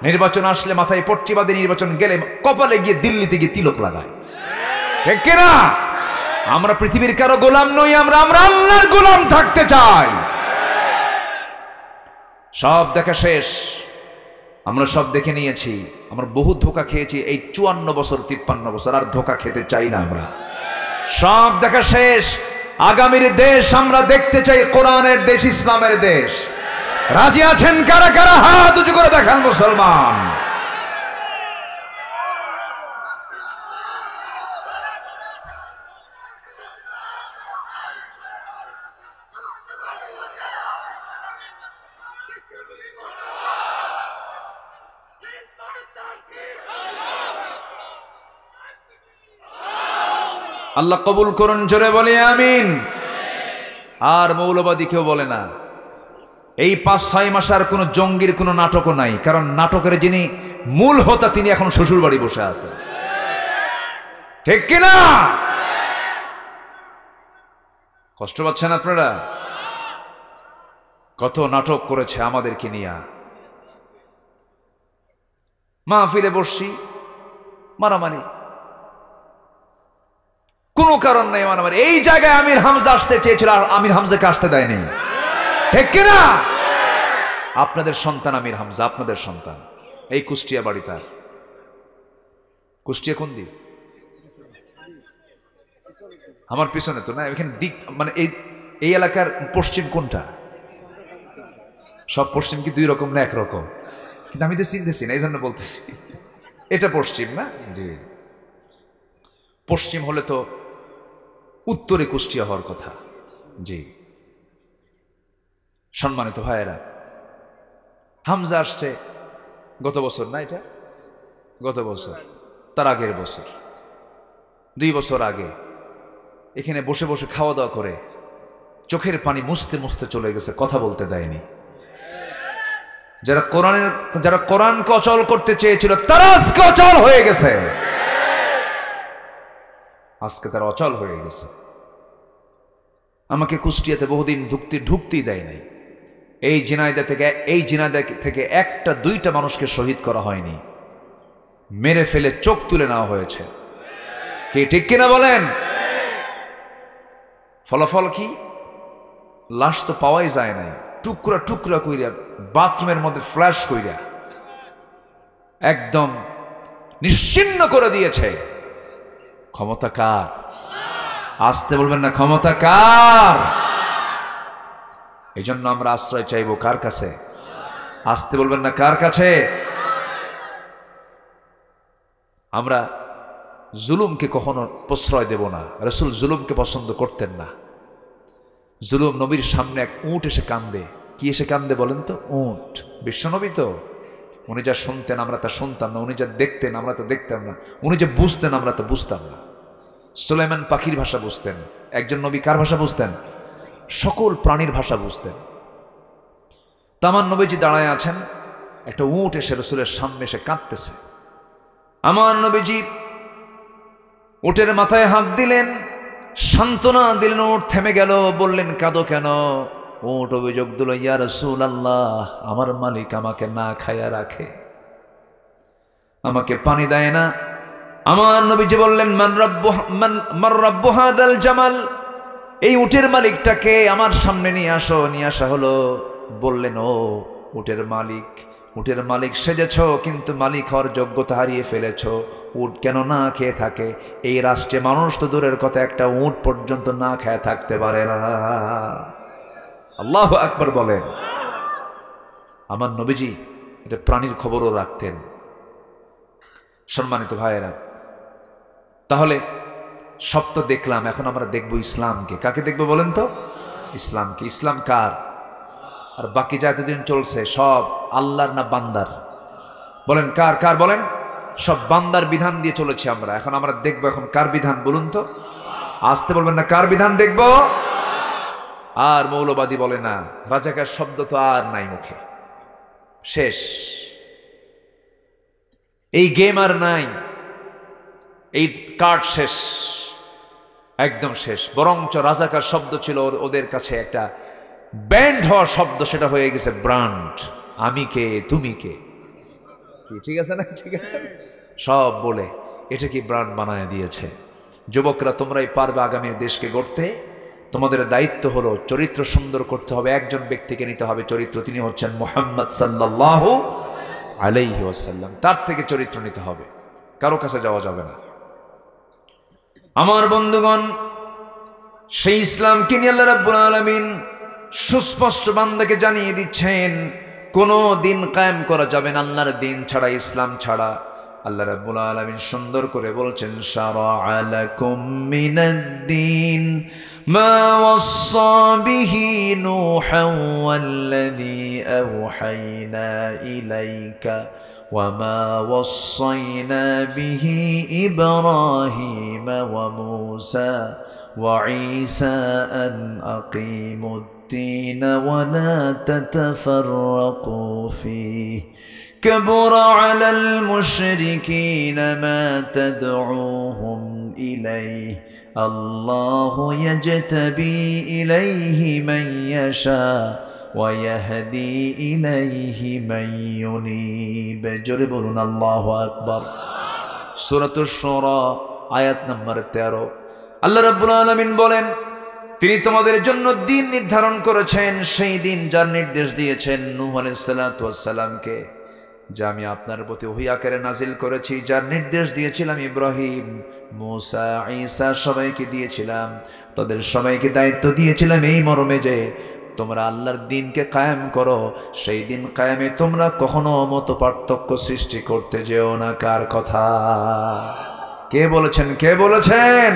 নির্বাচন আসলে মাথায় পট্টি বাঁধে, নির্বাচন গেলে কপালে গিয়ে দিল্লিতে গিয়ে তিলক লাগায়। ঠিক কিনা? আমরা পৃথিবীর কারো গোলাম নই, আমরা আল্লাহর গোলাম থাকতে চাই। সব দেখা শেষ, আমরা সব দেখে নিয়েছি। আমরা বহু ধোঁকা খেয়েছি এই 54 বছর 53 বছর, আর ধোঁকা খেতে চাই না আমরা। সব দেখা শেষ। আগামীর দেশ আমরা দেখতে চাই কোরআনের দেশ, ইসলামের দেশ। রাজি আছেন কারা কারা? হাত উঁচু করে দেখান মুসলমান। আল্লাহ কবুল করুন, জোরে বলি আমিন। আর মৌলবাদী কেউ বলে না। এই 5-6 মাস আর কোনো জঙ্গির কোনো নাটকও নাই, কারণ নাটকের যিনি মূল হোতা তিনি এখন শ্বশুর বাড়ি বসে আছেন। ঠিক কিনা? কষ্ট পাচ্ছেন আপনারা? কত নাটক করেছে আমাদেরকে নিয়ে। মাহফিলে বসছি, মারামারি, কোনো কারণ নেই মারামারি। এই জায়গায় আমির হামজা আসতে চেয়েছিল, আর আমির হামজাকে আসতে দেয়নি। ঠিক কিনা? আপনাদের সন্তান আমির হামজা, আপনাদের সন্তান। এই কুষ্টিয়া বাড়ি তার। কুষ্টিয়া কোন দিক? আমার পিছনে তো না, এখানে দিক মানে এই এলাকার পশ্চিম কোনটা? সব পশ্চিম কি 2 রকম না 1 রকম? কিন্তু আমি তো চিনতেছি না, এই জন্য বলতেছি। এটা পশ্চিম না? জি। পশ্চিম হলে তো উত্তরে কুষ্টিয়া হওয়ার কথা। জি। সম্মানিত ভাইয়েরা, হামজা আসছে গত বছর না, এটা গত বছর, তার আগের বছর, 2 বছর আগে এখানে বসে বসে খাওয়া দাওয়া করে চোখের পানি মুছতে মুছতে চলে গেছে, কথা বলতে দেয়নি। যারা কোরআনকে অচল করতে চেয়েছিল তারা আজকে অচল হয়ে গেছে। আজকে তারা অচল হয়ে গেছে। আমাকে কুষ্টিয়াতে বহুদিন ঢুকতেই দেয় নাই। এই ঝিনাইদহ থেকে 1-2টা মানুষকে শহীদ করা হয়নি, মেরে ফেলে চোখ তুলে নেওয়া হয়েছে। কি ঠিক কিনা বলেন? ফলাফল কি? লাশ তো পাওয়াই যায় নাই, টুকরা টুকরা কইরা বাথরুমের মধ্যে ফ্ল্যাশ কইরা একদম নিশ্চিহ্ন করে দিয়েছে। ক্ষমতা কার? আসতে বলবেন না, ক্ষমতা কার? এই জন্য আমরা আশ্রয় চাইবো কার কাছে? আসতে বলবেন না, কার কাছে? আমরা জুলুমকে কখনো প্রশ্রয় দেব না। রাসূল জুলুমকে পছন্দ করতেন না। জুলুম, নবীর সামনে এক উট এসে কান্দে। কি এসে কান্দে বলেন তো? উট। বিশ্বনবী তো, উনি যা শুনতেন আমরা তা শুনতাম না, উনি যা দেখতেন আমরা তা দেখতাম না, উনি যা বুঝতেন আমরা তা বুঝতাম না। সুলাইমান পাখির ভাষা বুঝতেন, একজন নবী কার ভাষা বুঝতেন? সকল প্রাণীর ভাষা বুঝতেন। তামান নবীজি দাঁড়ায় আছেন, একটা উট এসে রাসূলের সামনে এসে কাঁদতেছে। আমার নবীজি উটের মাথায় হাত দিলেন, সান্ত্বনা দিলেন, উট থেমে গেল। বললেন, কাঁদো কেন? উট অভিযোগ দিল, ইয়া রাসূলুল্লাহ, আমার মালিক আমাকে না খায়া রাখে, আমাকে পানি দেয় না। আমার নবীজি বললেন, মান রাব্বু হাদাল জামাল, এই উটের মালিকটাকে আমার সামনে নিয়ে আসো। নিয়ে আসা হলো। বললেন, ও উটের মালিক, উটের মালিক সেজেছ, কিন্তু মালিক হওয়ার যোগ্যতা হারিয়ে ফেলেছ। উট কেন না খেয়ে থাকে? এই রাষ্ট্রে মানুষ তো দূরের কথা, একটা উট পর্যন্ত না খেয়ে থাকতে পারে না। আল্লাহু আকবার বলেন। আমার নবীজি এটা প্রাণীর খবরও রাখতেন। সম্মানিত ভাইয়েরা, তাহলে সব তো দেখলাম, এখন আমরা দেখব ইসলামকে। কাকে দেখবো বলেন তো? ইসলামকে। ইসলাম কার? আর বাকি যা এতদিন চলছে সব আল্লাহর না বান্দার? বলেন কার? কার বলেন? সব বান্দার বিধান দিয়ে চলেছি আমরা। এখন আমরা দেখবো এখন কার বিধান বলুন তো? আসতে বলবেন না, কার বিধান দেখব? আর মৌলবাদী বলে না, রাজাকার শব্দ তো আর নাই মুখে, শেষ। এই গেম আর নাই, এই কার্ড শেষ, একদম শেষ। বরঞ্চ রাজাকার শব্দ ছিল ওদের কাছে একটা ব্যান্ড হওয়া শব্দ, সেটা হয়ে গেছে ব্র্যান্ড। আমি কে, তুমি কে, ঠিক আছে না? ঠিক আছে, সব বলে এটা কি ব্র্যান্ড বানায় দিয়েছে। যুবকরা, তোমরাই পারবে আগামী দেশকে গড়তে। তোমাদের দায়িত্ব হলো চরিত্র সুন্দর করতে হবে। একজন ব্যক্তিকে নিতে হবে চরিত্র, তিনি হচ্ছেন মুহাম্মদ সাল্লাল্লাহু আলাইহি ওয়াসাল্লাম। তার থেকে চরিত্র নিতে হবে, কারো কাছে যাওয়া যাবে না। আমার বন্ধুগণ, সেই ইসলামকে নিয়ে আল্লাহ রাব্বুল আলামিন সুস্পষ্ট বান্দাকে জানিয়ে দিচ্ছেন, কোনো দিন কায়েম করা যাবে না আল্লাহর দিন ছাড়া, ইসলাম ছাড়া। আল্লাহ রাব্বুল আলামিন সুন্দর করে বলছেন, শারা'a লাকুম মিনাদ-দীন মা ওয়াসসা বিহি নূহান ওয়াল্লাযী আওহায়না ইলাইকা وما وصينا به إبراهيم وموسى وعيسى أن أقيموا الدين ولا تتفرقوا فيه كبر على المشركين ما تدعوهم إليه الله يجتبي إليه من يشاء ويهدي إليه من ينيب جربون الله أكبر سورة الشورى আয়াত নম্বর 13। আল্লাহ রাব্বুল আলামিন বলেন, তিনি তোমাদের জন্য দিন নির্ধারণ করেছেন, সেই দিন যার নির্দেশ দিয়েছেন নূহ আলাইহিস সালাতু ওয়াস সালামকে, যা আমি আপনার প্রতি ওহী আকারে নাজিল করেছি, যার নির্দেশ দিয়েছিলাম ইব্রাহিম, মূসা, ঈসা সবাইকে দিয়েছিলাম। তাদের সবাইকে দায়িত্ব দিয়েছিলাম এই মর্মে যে তোমরা আল্লাহর দ্বীনকে কায়েম করো। সেই দিন কায়েমে তোমরা কখনো মত পার্থক্য সৃষ্টি করতে যেও না। কার কথা? কে বলেছেন? কে বলেছেন?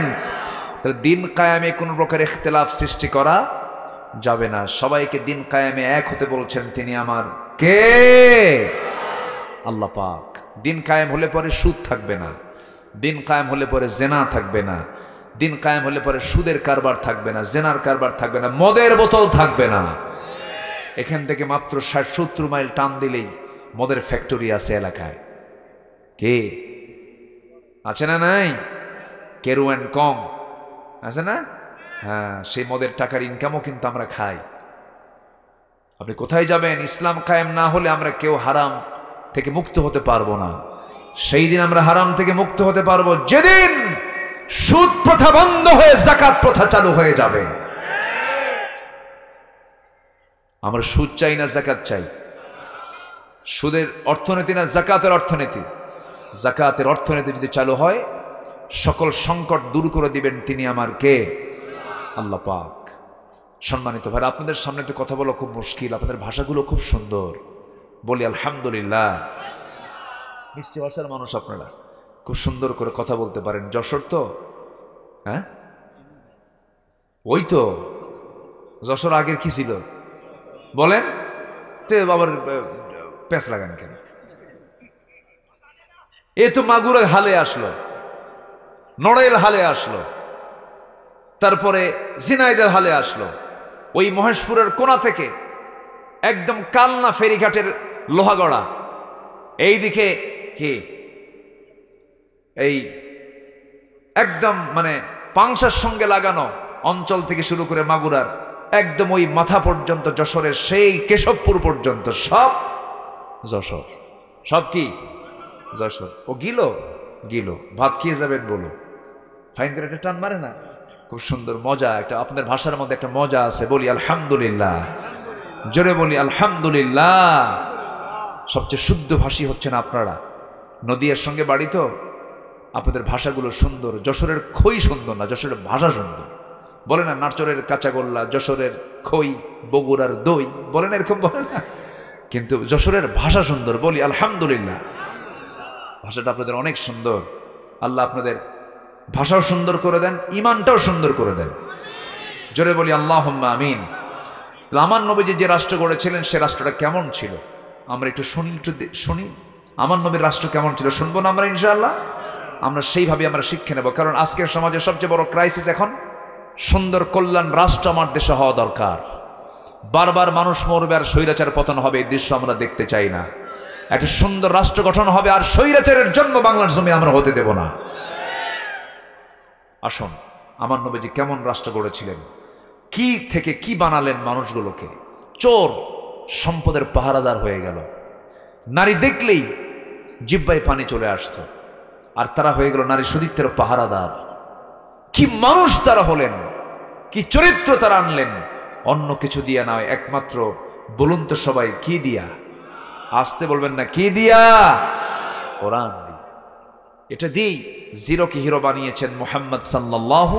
দিন কায়েমে কোন প্রকার ইখতিলাফ সৃষ্টি করা যাবে না। সবাইকে দিন কায়েমে এক হতে বলছেন তিনি আমার কে? আল্লাহ পাক। দিন কায়েম হলে পরে সুদ থাকবে না, দিন কায়েম হলে পরে জেনা থাকবে না, দিন কায়েম হলে পরে সুদের কারবার থাকবে না, জেনার কারবার থাকবে না, মদের বোতল থাকবে না। এখান থেকে মাত্র 60-70 মাইল টান দিলেই মদের ফ্যাক্টরি আছে এলাকায়। কে আছে না? নাই? কেরু অ্যান্ড কং আছে না? হ্যাঁ, সেই মদের টাকার ইনকামও কিন্তু আমরা খাই। আপনি কোথায় যাবেন? ইসলাম কায়েম না হলে আমরা কেউ হারাম থেকে মুক্ত হতে পারবো না। সেই দিন আমরা হারাম থেকে মুক্ত হতে পারবো যেদিন সুদ প্রথা বন্ধ হয়ে যাকাত প্রথা চালু হয়ে যাবে। আমরা সুদ চাই না যাকাত চাই? সুদের অর্থনীতি না যাকাতের অর্থনীতি? যাকাতের অর্থনীতি যদি চালু হয়, সকল সংকট দূর করে দিবেন তিনি আমার কে? আল্লাহ পাক। সম্মানিত ভাই, আপনাদের সামনে তো কথা বলা খুব মুশকিল, আপনাদের ভাষাগুলো খুব সুন্দর, বলি আলহামদুলিল্লাহ। মিষ্টি ভাষার মানুষ আপনারা, খুব সুন্দর করে কথা বলতে পারেন। যশোর তো, হ্যাঁ ওই তো যশোর আগের কি ছিল বলেন তো, আবার প্যাঁচ লাগান কেন? এ তো মাগুরা হালে আসলো, নড়াইল হালে আসলো, তারপরে ঝিনাইদের হালে আসলো, ওই মহেশপুরের কোনা থেকে একদম কালনা ফেরিঘাটের লোহাগড়া, এইদিকে কি এই একদম মানে পাংশার সঙ্গে লাগানো অঞ্চল থেকে শুরু করে মাগুরার একদম ওই মাথা পর্যন্ত, যশোরের সেই কেশবপুর পর্যন্ত সব যশোর। সব কি যশোর। ও গিলো গিলো ভাত খেয়ে যাবেন বলো, ফাইন করে একটা টান মারে না, খুব সুন্দর মজা একটা। আপনাদের ভাষার মধ্যে একটা মজা আছে, বলি আলহামদুলিল্লাহ, জোরে বলি আলহামদুলিল্লাহ। সবচেয়ে শুদ্ধ ভাষী হচ্ছেন আপনারা, নদীর সঙ্গে বাড়ি তো, আপনাদের ভাষাগুলো সুন্দর। যশোরের খই সুন্দর না, যশোরের ভাষা সুন্দর। বলে না নাটোরের কাঁচাগোল্লা, যশোরের খই, বগুড়ার দই, বলে না এরকম বলে না, কিন্তু যশোরের ভাষা সুন্দর, বলি আলহামদুলিল্লাহ। ভাষাটা আপনাদের অনেক সুন্দর, আল্লাহ আপনাদের ভাষাও সুন্দর করে দেন, ইমানটাও সুন্দর করে দেন, জোরে বলি আল্লাহুম্মা আমিন। আমার নবীজি যে রাষ্ট্র গড়েছিলেন সে রাষ্ট্রটা কেমন ছিল আমরা একটু শুনি। আমার নবীর রাষ্ট্র কেমন ছিল শুনবো না আমরা ইনশাআল্লাহ। আমরা সেইভাবে আমরা শিক্ষা নেব, কারণ আজকের সমাজে সবচেয়ে বড় ক্রাইসিস এখন সুন্দর কল্যাণ রাষ্ট্র আমার দেশে হওয়া দরকার। বারবার মানুষ মরবে আর স্বৈরাচার পতন হবে, এই দৃশ্য আমরা দেখতে চাই না। একটা সুন্দর রাষ্ট্র গঠন হবে আর স্বৈরাচারের জন্য বাংলার জমি আমরা হতে দেব না। আসুন, আমার নবীজি কেমন রাষ্ট্র গড়েছিলেন, কি থেকে কি বানালেন মানুষগুলোকে। চোর সম্পদের পাহারাদার হয়ে গেল, নারী দেখলেই জিহ্বায় পানি চলে আসতো, আর তারা হয়ে গেল নারী সুদিত্বের পাহারাদার। কি মানুষ তারা হলেন, কি চরিত্র তারা আনলেন, অন্য কিছু দিয়া নয়, একমাত্র বলুন তো সবাই কি দিয়া, আসতে বলবেন না, কি দিয়া? কোরআন দিয়া। এটা দিয়েই জিরোকে হিরো বানিয়েছেন মুহাম্মদ সাল্লাল্লাহু।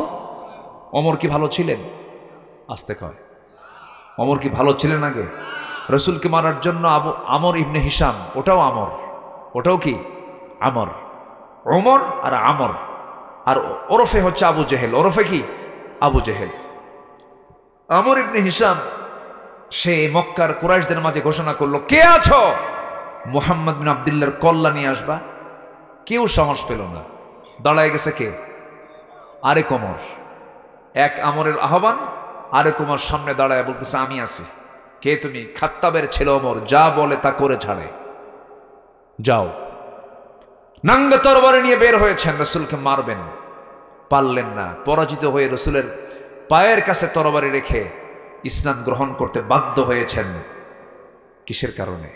ওমর কি ভালো ছিলেন? আসতে কয়, ওমর কি ভালো ছিলেন আগে? রসুলকে মারার জন্য আমর ইবনে হিশাম, ওটাও আমর, ওটাও কি আমর, ওমর আর আমর, আর ওরফে হচ্ছে আবু জেহেল, ওরফে কি আবু জেহেল। আমর ইবনে হিশাম সে মক্কার কুরাইশদের মাঝে ঘোষণা করলো, কে আছো মুহাম্মদ বিন আব্দুল্লাহর কল্লা নিয়ে আসবা। কেউ সাহস পেল না, দাঁড়ায় গেছে কে? আরেক ওমর। এক আমরের আহ্বান, আরেক ওমর সামনে দাঁড়ায় বলতেছে, আমি আছি। কে তুমি? খাত্তাবের ছেলে ওমর, যা বলে তা করে ছাড়ে, যাও। নাঙ্গা তরবারি নিয়ে বের হয়েছেন, রসুলকে মারবেন, পারলেন না। পরাজিত হয়ে রসুলের পায়ের কাছে তরবারি রেখে ইসলাম গ্রহণ করতে বাধ্য হয়েছেন। কিসের কারণে?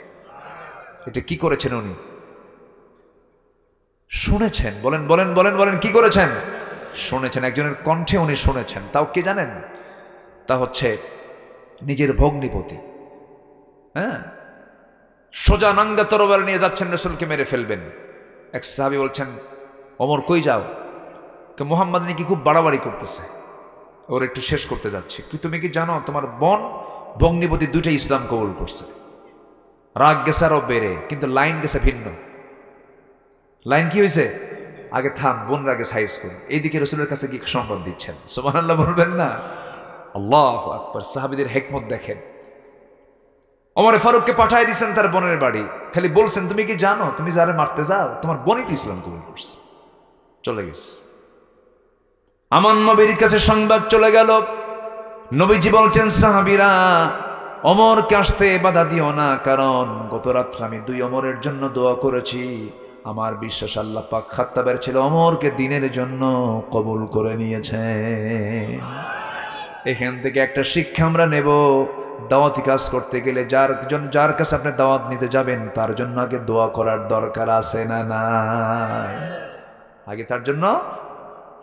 এটা কি করেছেন উনি? শুনেছেন, বলেন বলেন বলেন বলেন, কি করেছেন? শুনেছেন, একজনের কণ্ঠে উনি শুনেছেন। তাও কে জানেন? তা হচ্ছে নিজের ভগ্নিপতি। হ্যাঁ, সোজা নাঙ্গা তরবারি নিয়ে যাচ্ছেন, রসুলকে মেরে ফেলবেন। এক সাহাবী বলছেন, ওমর কই যাও? মুহাম্মদ নাকি খুব বাড়াবাড়ি করতেছে, ওর একটু শেষ করতে যাচ্ছে। কি তুমি কি জানো তোমার বোন ভগ্নিপতি দুইটা ইসলাম কবুল করছে? রাগ গেছে আরো বেড়ে, কিন্তু লাইন গেছে ভিন্ন। লাইন কি হয়েছে? আগে থাম, বোন রাগে সাইজ করে। এইদিকে রসুলের কাছে কি সংবাদ দিচ্ছেন, সুবহানাল্লাহ বলবেন না? আল্লাহু আকবার। সাহাবীদের হিকমত দেখেন। ওমরে ফারুককে পাঠিয়ে দিয়েছেন তার বোনের বাড়ি, খালি বলছেন, তুমি কি জানো তুমি যারে মারতে যাও তোমার বোনই তো ইসলাম কবুল করছে। চলে গেছে। আমার নবীর কাছে সংবাদ চলে গেল। নবীজি বলছেন, সাহাবীরা ওমরকে আসতে বাধা দিও না, কারণ গত রাত্রে আমি দুই ওমরের জন্য দোয়া করেছি। আমার বিশ্বাস আল্লাহ পাক খাত্তাবের ছেলে ওমরকে দিনের জন্য কবুল করে নিয়েছে। এখান থেকে একটা শিক্ষা আমরা নেব, দাওয়াতি কাজ করতে গেলে যার কাছে আপনি দাওয়াত নিতে যাবেন তার জন্য আগে দোয়া করার দরকার আছে না নাই? আগে তার জন্য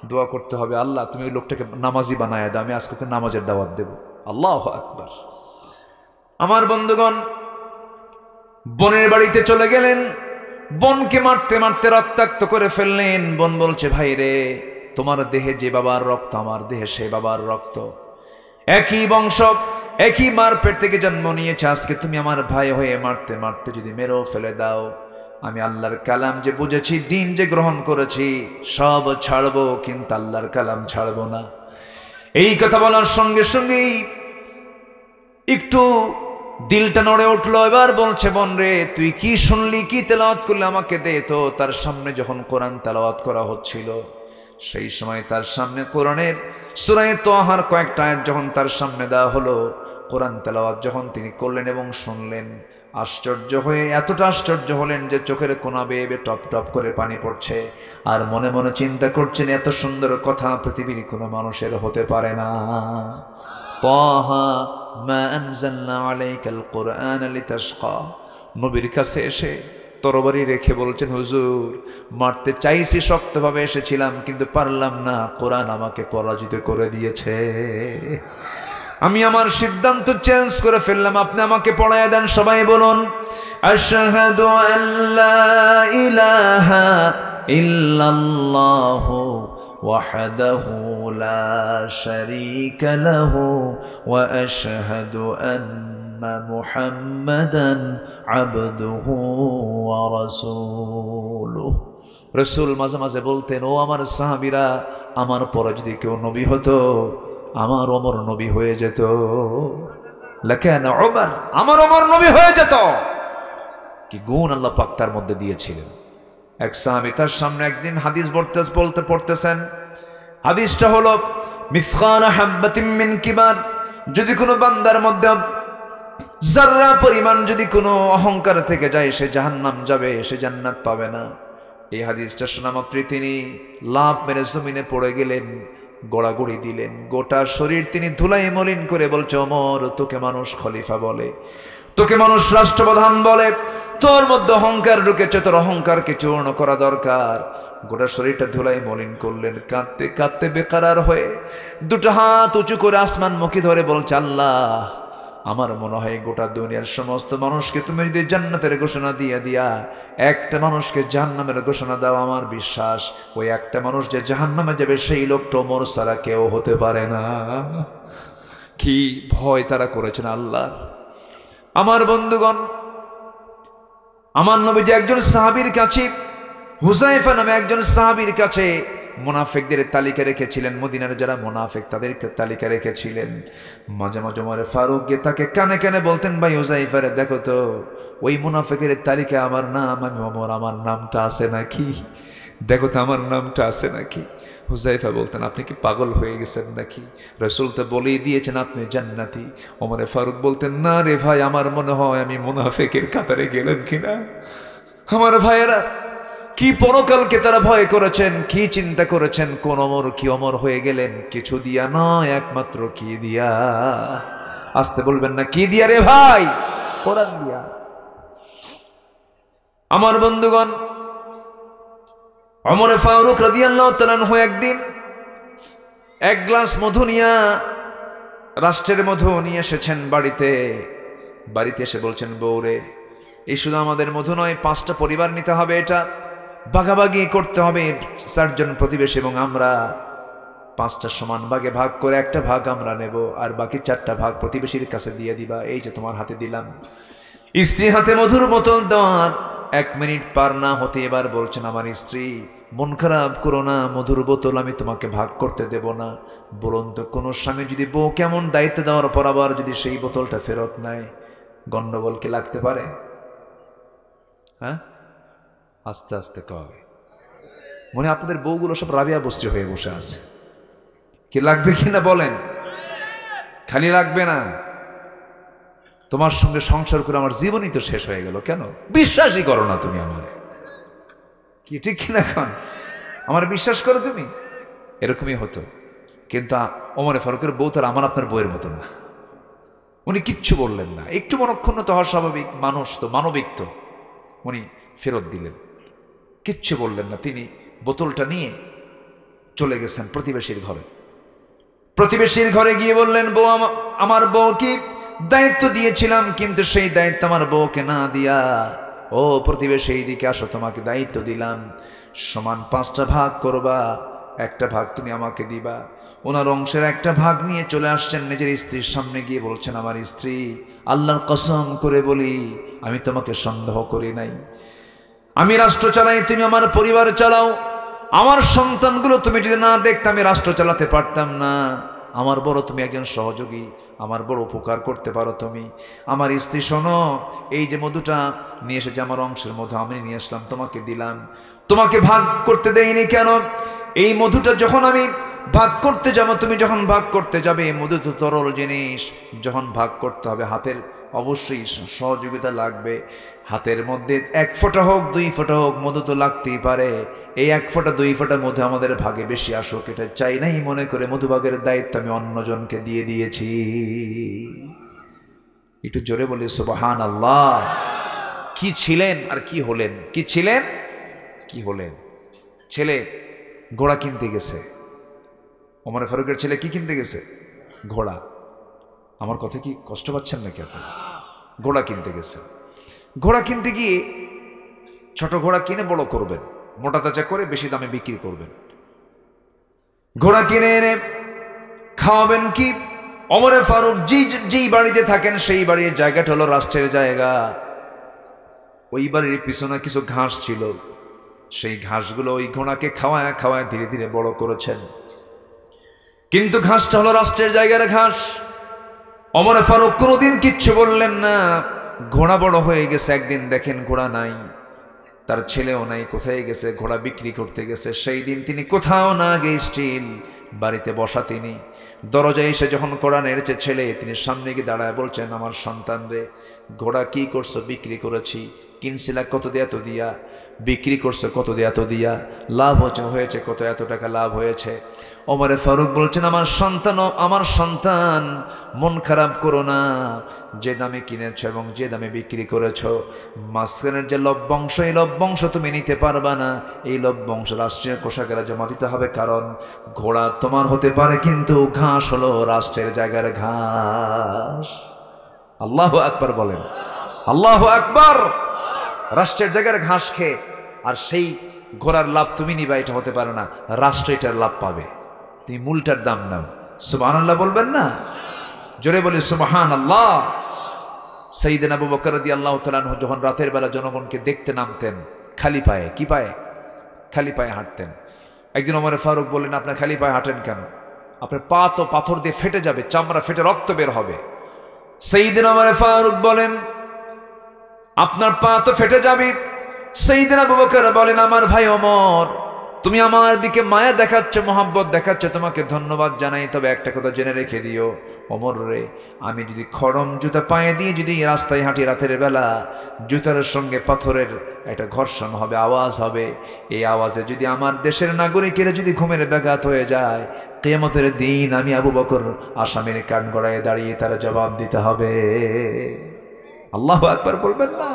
দোয়া করতে হবে, আল্লাহ তুমি ওই লোকটাকে নামাজি বানায় দাও, আমি আজকে ওকে নামাজের দাওয়াত দেব। আল্লাহু আকবার। আমার বন্ধুগণ, বোনের বাড়িতে চলে গেলেন। বোনকে মারতে মারতে রক্তাক্ত করে ফেললেন। বোন বলছে, ভাই রে, তোমার দেহে যে বাবার রক্ত, আমার দেহে সেই বাবার রক্ত, একই বংশ, একই মার পেট থেকে জন্ম নিয়েছে। আজকে তুমি আমার ভাই হয়ে মারতে মারতে যদি মেরেও ফেলে দাও, আমি আল্লাহর কালাম যে বুঝেছি, দিন যে গ্রহণ করেছি, সব ছাড়বো, কিন্তু আল্লাহর কালাম ছাড়বো না। এই কথা বলার সঙ্গে সঙ্গেই একটু দিলটা নড়ে উঠলো। এবার বলছে, বোন রে, তুই কি শুনলি, কি তেলাওয়াত করলে আমাকে দে তো। তার সামনে যখন কোরআন তেলাওয়াত করা হচ্ছিল, সেই সময় তার সামনে কোরআনের সূরা তাহার কয়েকটা আয়াত যখন তার সামনে দেওয়া হলো, কোরআন তেলাওয়াত যখন তিনি করলেন এবং শুনলেন, আশ্চর্য হয়ে এতটা আশ্চর্য হলেন যে চোখের কোনা বেয়ে বেয়ে টপ টপ করে পানি পড়ছে। আর মনে মনে চিন্তা করছেন, এত সুন্দর কথা পৃথিবীর কোনো মানুষের হতে পারে না। তাহা মা আনজালনা আলাইকাল কুরআন লিতাশকা। নবীর কাছে এসে তরবারি রেখে বলছেন, হুজুর, মারতে চাইছি, শক্তভাবে এসেছিলাম, কিন্তু পারলাম না, কোরআন আমাকে পরাজিত করে দিয়েছে। আমি আমার সিদ্ধান্ত চেঞ্জ করে ফেললাম, আপনি আমাকে পড়ায় দেন। সবাই বলুন, আশহাদু আল্লা ইলাহা ইল্লাল্লাহু ওয়াহদাহু লা শারীকা লাহু ওয়া আশহাদু আন্না মুহাম্মাদান আবদুহু ওয়া রাসূলুহু। রাসূল মাঝে মাঝে বলতেন, ও আমার সাহাবীরা, আমার পরে যদি কেউ নবী হতো, আমার ওমর নবী হয়ে যেত। লাকানা উমর, আমার ওমর নবী হয়ে যেত। কি গুণ আল্লাহ পাক তার মধ্যে দিয়েছিলেন। এক সাহাবী তার সামনে একদিন হাদিস পড়তেছেন। হাদিসটা হলো, মিসকালা হাববাতিন মিন কিবার, যদি কোনো বান্দার মধ্যে যাররা পরিমাণ যদি কোনো অহংকার থেকে যায়, সে জাহান্নাম যাবে, সে জান্নাত পাবে না। এই হাদিসটা শোনা মাত্রই তিনি লাফ মেরে জমিনে পড়ে গেলেন, গোড়াগুড়ি দিলেন, গোটা শরীর তিনি ধুলাই মলিন করে বলছে, ওমর, তোকে মানুষ খলিফা বলে, তোকে মানুষ রাষ্ট্রপ্রধান বলে, তোর মধ্যে অহংকার ঢুকেছে, তোর অহংকারকে চূর্ণ করা দরকার। গোটা শরীরটা ধুলাই মলিন করলেন, কাঁদতে কাঁদতে বেকারার হয়ে দুটো হাত উঁচু করে আসমানমুখী ধরে বলছে, আল্লাহ, আমার মনে হয় গোটা দুনিয়ার সমস্ত মানুষকে তুমি যদি জান্নাতের ঘোষণা দিয়া একটা মানুষকে জাহান্নামের ঘোষণা দাও, আমার বিশ্বাস ওই একটা মানুষ যে জাহান্নামে যাবে, সেই লোকটা ওমর ছাড়া কেউ হতে পারে না। কি ভয় তারা করেছেন আল্লাহ। আমার বন্ধুগণ, আমার নবীজি একজন সাহাবীর কাছে, হুযায়ফা নামে একজন সাহাবীর কাছে মুনাফিকদের তালিকা রেখেছিলেন। মদিনার যারা মুনাফিক, তাদের তালিকা রেখেছিলেন। মাঝে মাঝে ওমর ফারুক গিয়ে তাকে কানে কানে বলতেন, ভাই হুযায়ফা রে, দেখো তো ওই মুনাফিকের তালিকা আমার নাম, আমি ওমর, আমার নামটা আছে নাকি, দেখো তো আমার নামটা আছে নাকি। হুযায়ফা বলতেন, আপনি কি পাগল হয়ে গেছেন নাকি, রাসূল তো বলেই দিয়েছেন আপনি জান্নাতি। ওমর ফারুক বলতেন, না রে ভাই, আমার মনে হয় আমি মুনাফিকের কাতারে গেলাম কিনা। আমার ভাইয়েরা, কি পরকালকে তারা ভয় করেছেন, কি চিন্তা করেছেন, কোন ওমর কি ওমর হয়ে গেলেন, কিছু দিয়া নয়, একমাত্র কি দিয়া। আসতে বলবেন না, কি দিয়া রে ভাই, কোরআন দিয়া। আমার বন্ধুগণ, ওমর ফারুক রাদিয়াল্লাহু তাআলা আনহু একদিন এক গ্লাস মধু নিয়ে, রাষ্ট্রের মধু নিয়ে এসেছেন বাড়িতে। বাড়িতে এসে বলছেন, বউরে, এই শুধু আমাদের মধু নয়, 5টা পরিবার নিতে হবে, এটা ভাগাভাগি করতে হবে, 4 জন প্রতিবেশী এবং আমরা 5টা সমান ভাগে ভাগ করে একটা ভাগ আমরা নেব, আর বাকি 4টা ভাগ প্রতিবেশীর কাছে দিয়ে দিবা। এই যে তোমার হাতে দিলাম। স্ত্রী হাতে মধুর বোতল দেওয়ার 1 মিনিট পার না হতে এবার বলছেন, আমার স্ত্রী, মন খারাপ করো না, মধুর বোতল আমি তোমাকে ভাগ করতে দেব না। বলুন তো, কোন স্বামী যদি বউ কেমন দায়িত্ব দেওয়ার পর আবার যদি সেই বোতলটা ফেরত নেয়, গন্ডগোল কি লাগতে পারে? হ্যাঁ, আস্তে আস্তে কবে মনে আপনাদের বউগুলো সব রাবিয়া বস্ত্রী হয়ে বসে আছে, কি লাগবে কিনা বলেন? খালি লাগবে না, তোমার সঙ্গে সংসার করে আমার জীবনই তো শেষ হয়ে গেল, কেন বিশ্বাসই করো না তুমি আমার, কি ঠিক কিনা? এখন আমার বিশ্বাস করো তুমি? এরকমই হতো। কিন্তু ওমর ফারুকের বউ তার আমার আপনার বউয়ের মতো না। উনি কিচ্ছু বললেন না, একটু মনক্ষুণ্ণ হওয়া স্বাভাবিক, মানুষ তো, মানবিক তো। উনি ফেরত দিলেন, কিচ্ছু বললেন না। তিনি বোতলটা নিয়ে চলে গেছেন প্রতিবেশীর ঘরে। প্রতিবেশীর ঘরে গিয়ে বললেন, বউ, আমার বউ কি দায়িত্ব দিয়েছিলাম, কিন্তু সেই দায়িত্ব আমার বউকে না দিয়া ও প্রতিবেশী এইদিকে আসো, তোমাকে দায়িত্ব দিলাম, সমান 5টা ভাগ করবা, একটা ভাগ তুমি আমাকে দিবা। ওনার অংশের একটা ভাগ নিয়ে চলে আসছেন, নিজের স্ত্রীর সামনে গিয়ে বলছেন, আমার স্ত্রী, আল্লাহর কসম করে বলি আমি তোমাকে সন্দেহ করি নাই, আমি রাষ্ট্র চালাই, তুমি আমার পরিবার চালাও, আমার সন্তানগুলো তুমি যদি না দেখতে আমি রাষ্ট্র চালাতে পারতাম না। আমার বড় তুমি একজন সহযোগী, আমার বড় উপকার করতে পারো তুমি। আমার স্ত্রী শোনো, এই যে মধুটা নিয়ে এসেছে আমার অংশের মধু আমি নিয়ে আসলাম, তোমাকে দিলাম, তোমাকে ভাগ করতে দেইনি কেন? এই মধুটা যখন আমি ভাগ করতে যাবো, তুমি যখন ভাগ করতে যাবে, মধু তো তরল জিনিস, যখন ভাগ করতে হবে হাতের অবশ্যই সহযোগিতা লাগবে। হাতের মধ্যে 1 ফোঁটা হোক 2 ফোঁটা হোক মধু তো লাগতেই পারে। এই 1 ফোঁটা 2 ফোঁটা মধু আমাদের ভাগে বেশি আসুক এটা চাই নাই মনে করে মধুভাগের দায়িত্ব আমি অন্যজনকে দিয়ে দিয়েছি। একটু জোরে বলি সুবহানাল্লাহ। কি ছিলেন আর কি হলেন? কি ছিলেন কি হলেন? ছেলে ঘোড়া কিনতে গেছে, ওমর ফারুকের ছেলে কি কিনতে গেছে? ঘোড়া। আমার কথা কি কষ্ট পাচ্ছেন নাকি আপনারা? ঘোড়া কিনতে গেছে। ঘোড়া কিনতে গিয়ে ছোট ঘোড়া কিনে বড় করবেন, মোটা তাজা করে বেশি দামে বিক্রি করবেন। ঘোড়া কিনে এনে খাওয়াবেন কি? ওমর ফারুক যেই বাড়িতে থাকেন সেই বাড়ির জায়গাটা হলো রাষ্ট্রের জায়গা। ওই বাড়ির পিছনে কিছু ঘাস ছিল, সেই ঘাসগুলো ওই ঘোড়াকে খাওয়ায় খাওয়ায় ধীরে ধীরে বড় করেছেন। কিন্তু ঘাসটা হলো রাষ্ট্রের জায়গার ঘাস। ওমর ফারুক কোনোদিন কিচ্ছু বললেন না। ঘোড়া বড় হয়ে গেছে, একদিন দেখেন ঘোড়া নাই, তার ছেলেও নাই, কোথায় গেছে? ঘোড়া বিক্রি করতে গেছে। সেই দিন তিনি কোথাও না গিয়ে স্টিল বাড়িতে বসা, তিনি দরজায় এসে যখন ঘোড়া নেড়েছে ছেলে, তিনি সামনে গিয়ে দাঁড়ায় বলছেন, আমার সন্তান রে, ঘোড়া কি করছো? বিক্রি করেছি। কিনছিলা কত দিয়ে? এত দিয়া। বিক্রি করছো কত দিয়ে? এত দিয়া। লাভ হয়েছে কত? এত টাকা লাভ হয়েছে। ওমর ফারুক বলছেন, আমার সন্তান মন খারাপ করো না, যে দামে কিনেছ এবং যে দামে বিক্রি করেছ, মাঝখানের যে লভ্যাংশ, এই লভ্যাংশ তুমি নিতে পারবা না। এই লভ্যাংশ রাষ্ট্রীয় কোষাগারে জমা দিতে হবে, কারণ ঘোড়া তোমার হতে পারে কিন্তু ঘাস হলো রাষ্ট্রের জায়গার ঘাস। আল্লাহু আকবার বলেন, আল্লাহু আকবার। রাষ্ট্রের জায়গার ঘাস খেয়ে আর সেই ঘোড়ার লাভ তুমি নিবা, এটা হতে পারে না। রাষ্ট্র এটার লাভ পাবে, তুমি মূলটার দাম নাও। সুবহানাল্লাহ বলবেন না? জোরে বলি সুবহানাল্লাহ। সাইয়েদনা আবু বকর রাদিয়াল্লাহু তাআলা আনহু যখন রাতের বেলা জনগণকে দেখতে নামতেন খালি পায়ে, কি পায়ে? খালি পায়ে হাঁটতেন। একদিন ওমর ফারুক বললেন, আপনার খালি পায়ে হাঁটেন কেন? আপনার পা তো পাথর দিয়ে ফেটে যাবে, চামড়া ফেটে রক্ত বের হবে। সাইয়েদনা ওমর ফারুক বলেন, আপনার পা তো ফেটে যাবে। সাইয়েদনা আবু বকর বলেন, আমার ভাই ওমর, তুমি আমার দিকে মায়া দেখাচ্ছ, মোহাব্বত দেখাচ্ছ, তোমাকে ধন্যবাদ জানাই, তবে একটা কথা জেনে রেখে দিও ওমর রে, আমি যদি খড়ম জুতা পায়ে দিয়ে যদি রাস্তায় হাঁটি রাতের বেলা, জুতার সঙ্গে পাথরের একটা ঘর্ষণ হবে, আওয়াজ হবে। এই আওয়াজে যদি আমার দেশের নাগরিকের যদি ঘুমের ব্যাঘাত হয়ে যায়, কিয়ামতের দিন আমি আবু বকর আসামির কান গড়ায় দাঁড়িয়ে তার জবাব দিতে হবে। আল্লাহু আকবার বলবেন না?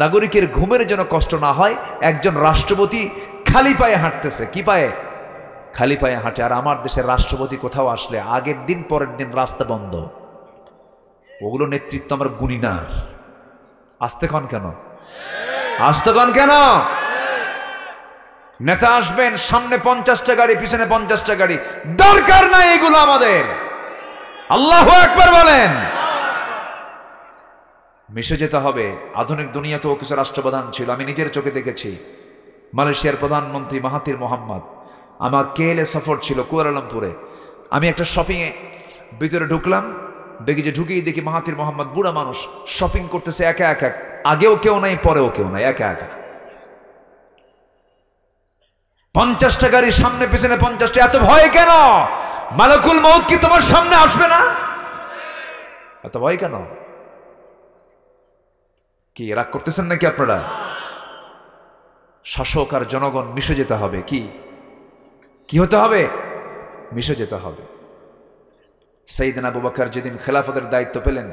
নাগরিকের ঘুমের যেন কষ্ট না হয়। একজন রাষ্ট্রপতি খালি পায়ে হাঁটতেছে, কি পায়ে? খালি পায়ে হাঁটে। আর আমার দেশের রাষ্ট্রপতি কোথাও আসলে আগের দিন পরের দিন রাস্তা বন্ধ। ওগুলো নেতৃত্ব আমার গুণী না। আসতে কন কেন? আসতে কন কেন? নেতা আসবেন, সামনে 50টা গাড়ি, পিছনে 50টা গাড়ি, দরকার নাই এগুলো আমাদের। আল্লাহু আকবার বলেন। মিশে যেতে হবে। আধুনিক দুনিয়াতেও কিছু রাষ্ট্রপ্রধান ছিল, আমি নিজের চোখে দেখেছি। মালয়েশিয়ার প্রধানমন্ত্রী মাহাথির মোহাম্মদ, আমার কেএলএ সফর ছিল কুয়ালালামপুরে। আমি একটা শপিংয়ে ভিতরে ঢুকলাম, দেখি যে ঢুকেই দেখি মাহাথির মোহাম্মদ বুড়া মানুষ শপিং করতেছে একা একা, আগেও কেউ নাই পরেও কেউ নাই, একা একা। 50টা গাড়ি সামনে পেছনে 50টা। এত ভয় কেন? মালাকুল মউত কি তোমার সামনে আসবে না? এত ভয় কেন? কি রাগ করতেছেন নাকি আপনারা? শাসক আর জনগণ মিশে যেতে হবে। কি হতে হবে? মিশে যেতে হবে। সাইয়েদনা আবু বকর যেদিন খেলাফতের দায়িত্ব পেলেন,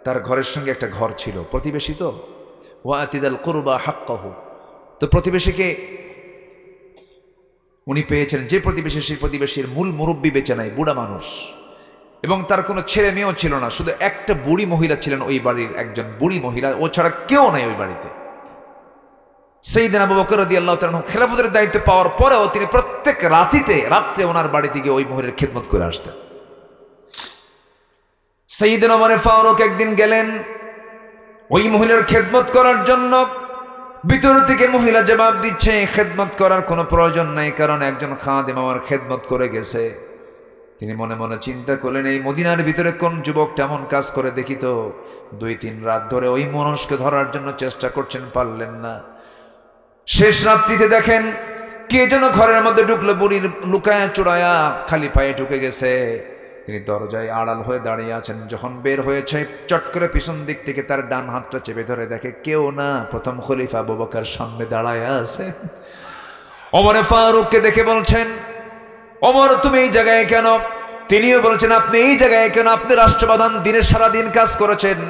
তার ঘরের সঙ্গে একটা ঘর ছিল, প্রতিবেশী তো, ওয়াতিদাল কুরবা হাক্কাহু, তো প্রতিবেশীকে উনি পেয়েছেন। যে প্রতিবেশী, সেই প্রতিবেশীর মূল মুরব্বী বেঁচে নাই, বুড়া মানুষ, এবং তার কোনো ছেলে মেয়েও ছিল না, শুধু একটা বুড়ি মহিলা ছিলেন ওই বাড়ির, একজন বুড়ি মহিলা, ও ছাড়া কেউ নাই ওই বাড়িতে। সাইয়েদনা আবু বকর রাদিয়াল্লাহু তাআলা খেলাফতের দায়িত্ব পাওয়ার পরেও তিনি প্রত্যেক রাত্রে ওনার বাড়িতে গিয়ে ওই মহিলার খেদমত করে আসতেন। সাইয়েদনা ওমর ফারুক একদিন গেলেন ওই মহিলার খেদমত করার জন্য। ভিতর থেকে মহিলা জবাব দিচ্ছে, খেদমত করার কোনো প্রয়োজন নাই, কারণ একজন খাদেম আমার খেদমত করে গেছে। তিনি মনে মনে চিন্তা করলেন, এই মদিনার ভিতরে কোন যুবক তেমন কাজ করে দেখি তো। 2-3 রাত ধরে ওই মানুষকে ধরার জন্য চেষ্টা করছেন, পারলেন না। শেষ রাত্রিতে দেখেন কে যেন ঘরের মধ্যে ঢুকলো, বুড়ির লুকায়া চুরায়া খালি পায়ে ঢুকে গেছে। তিনি দরজায় আড়াল হয়ে দাঁড়িয়ে আছেন। যখন বের হয়েছে, চট করে পিছন দিক থেকে তার ডান হাতটা চেপে ধরে দেখে কেউ না, প্রথম খলিফা আবু বকর সামনে দাঁড়ায় আছে। ওমর ফারুককে দেখে বলছেন, ওমর তুমি এই জায়গায় কেন? তিনিও বলছেন, আপনি এই জায়গায় কেন? আপনি রাষ্ট্রপ্রধান, দিনের সারাদিন কাজ করেছেন,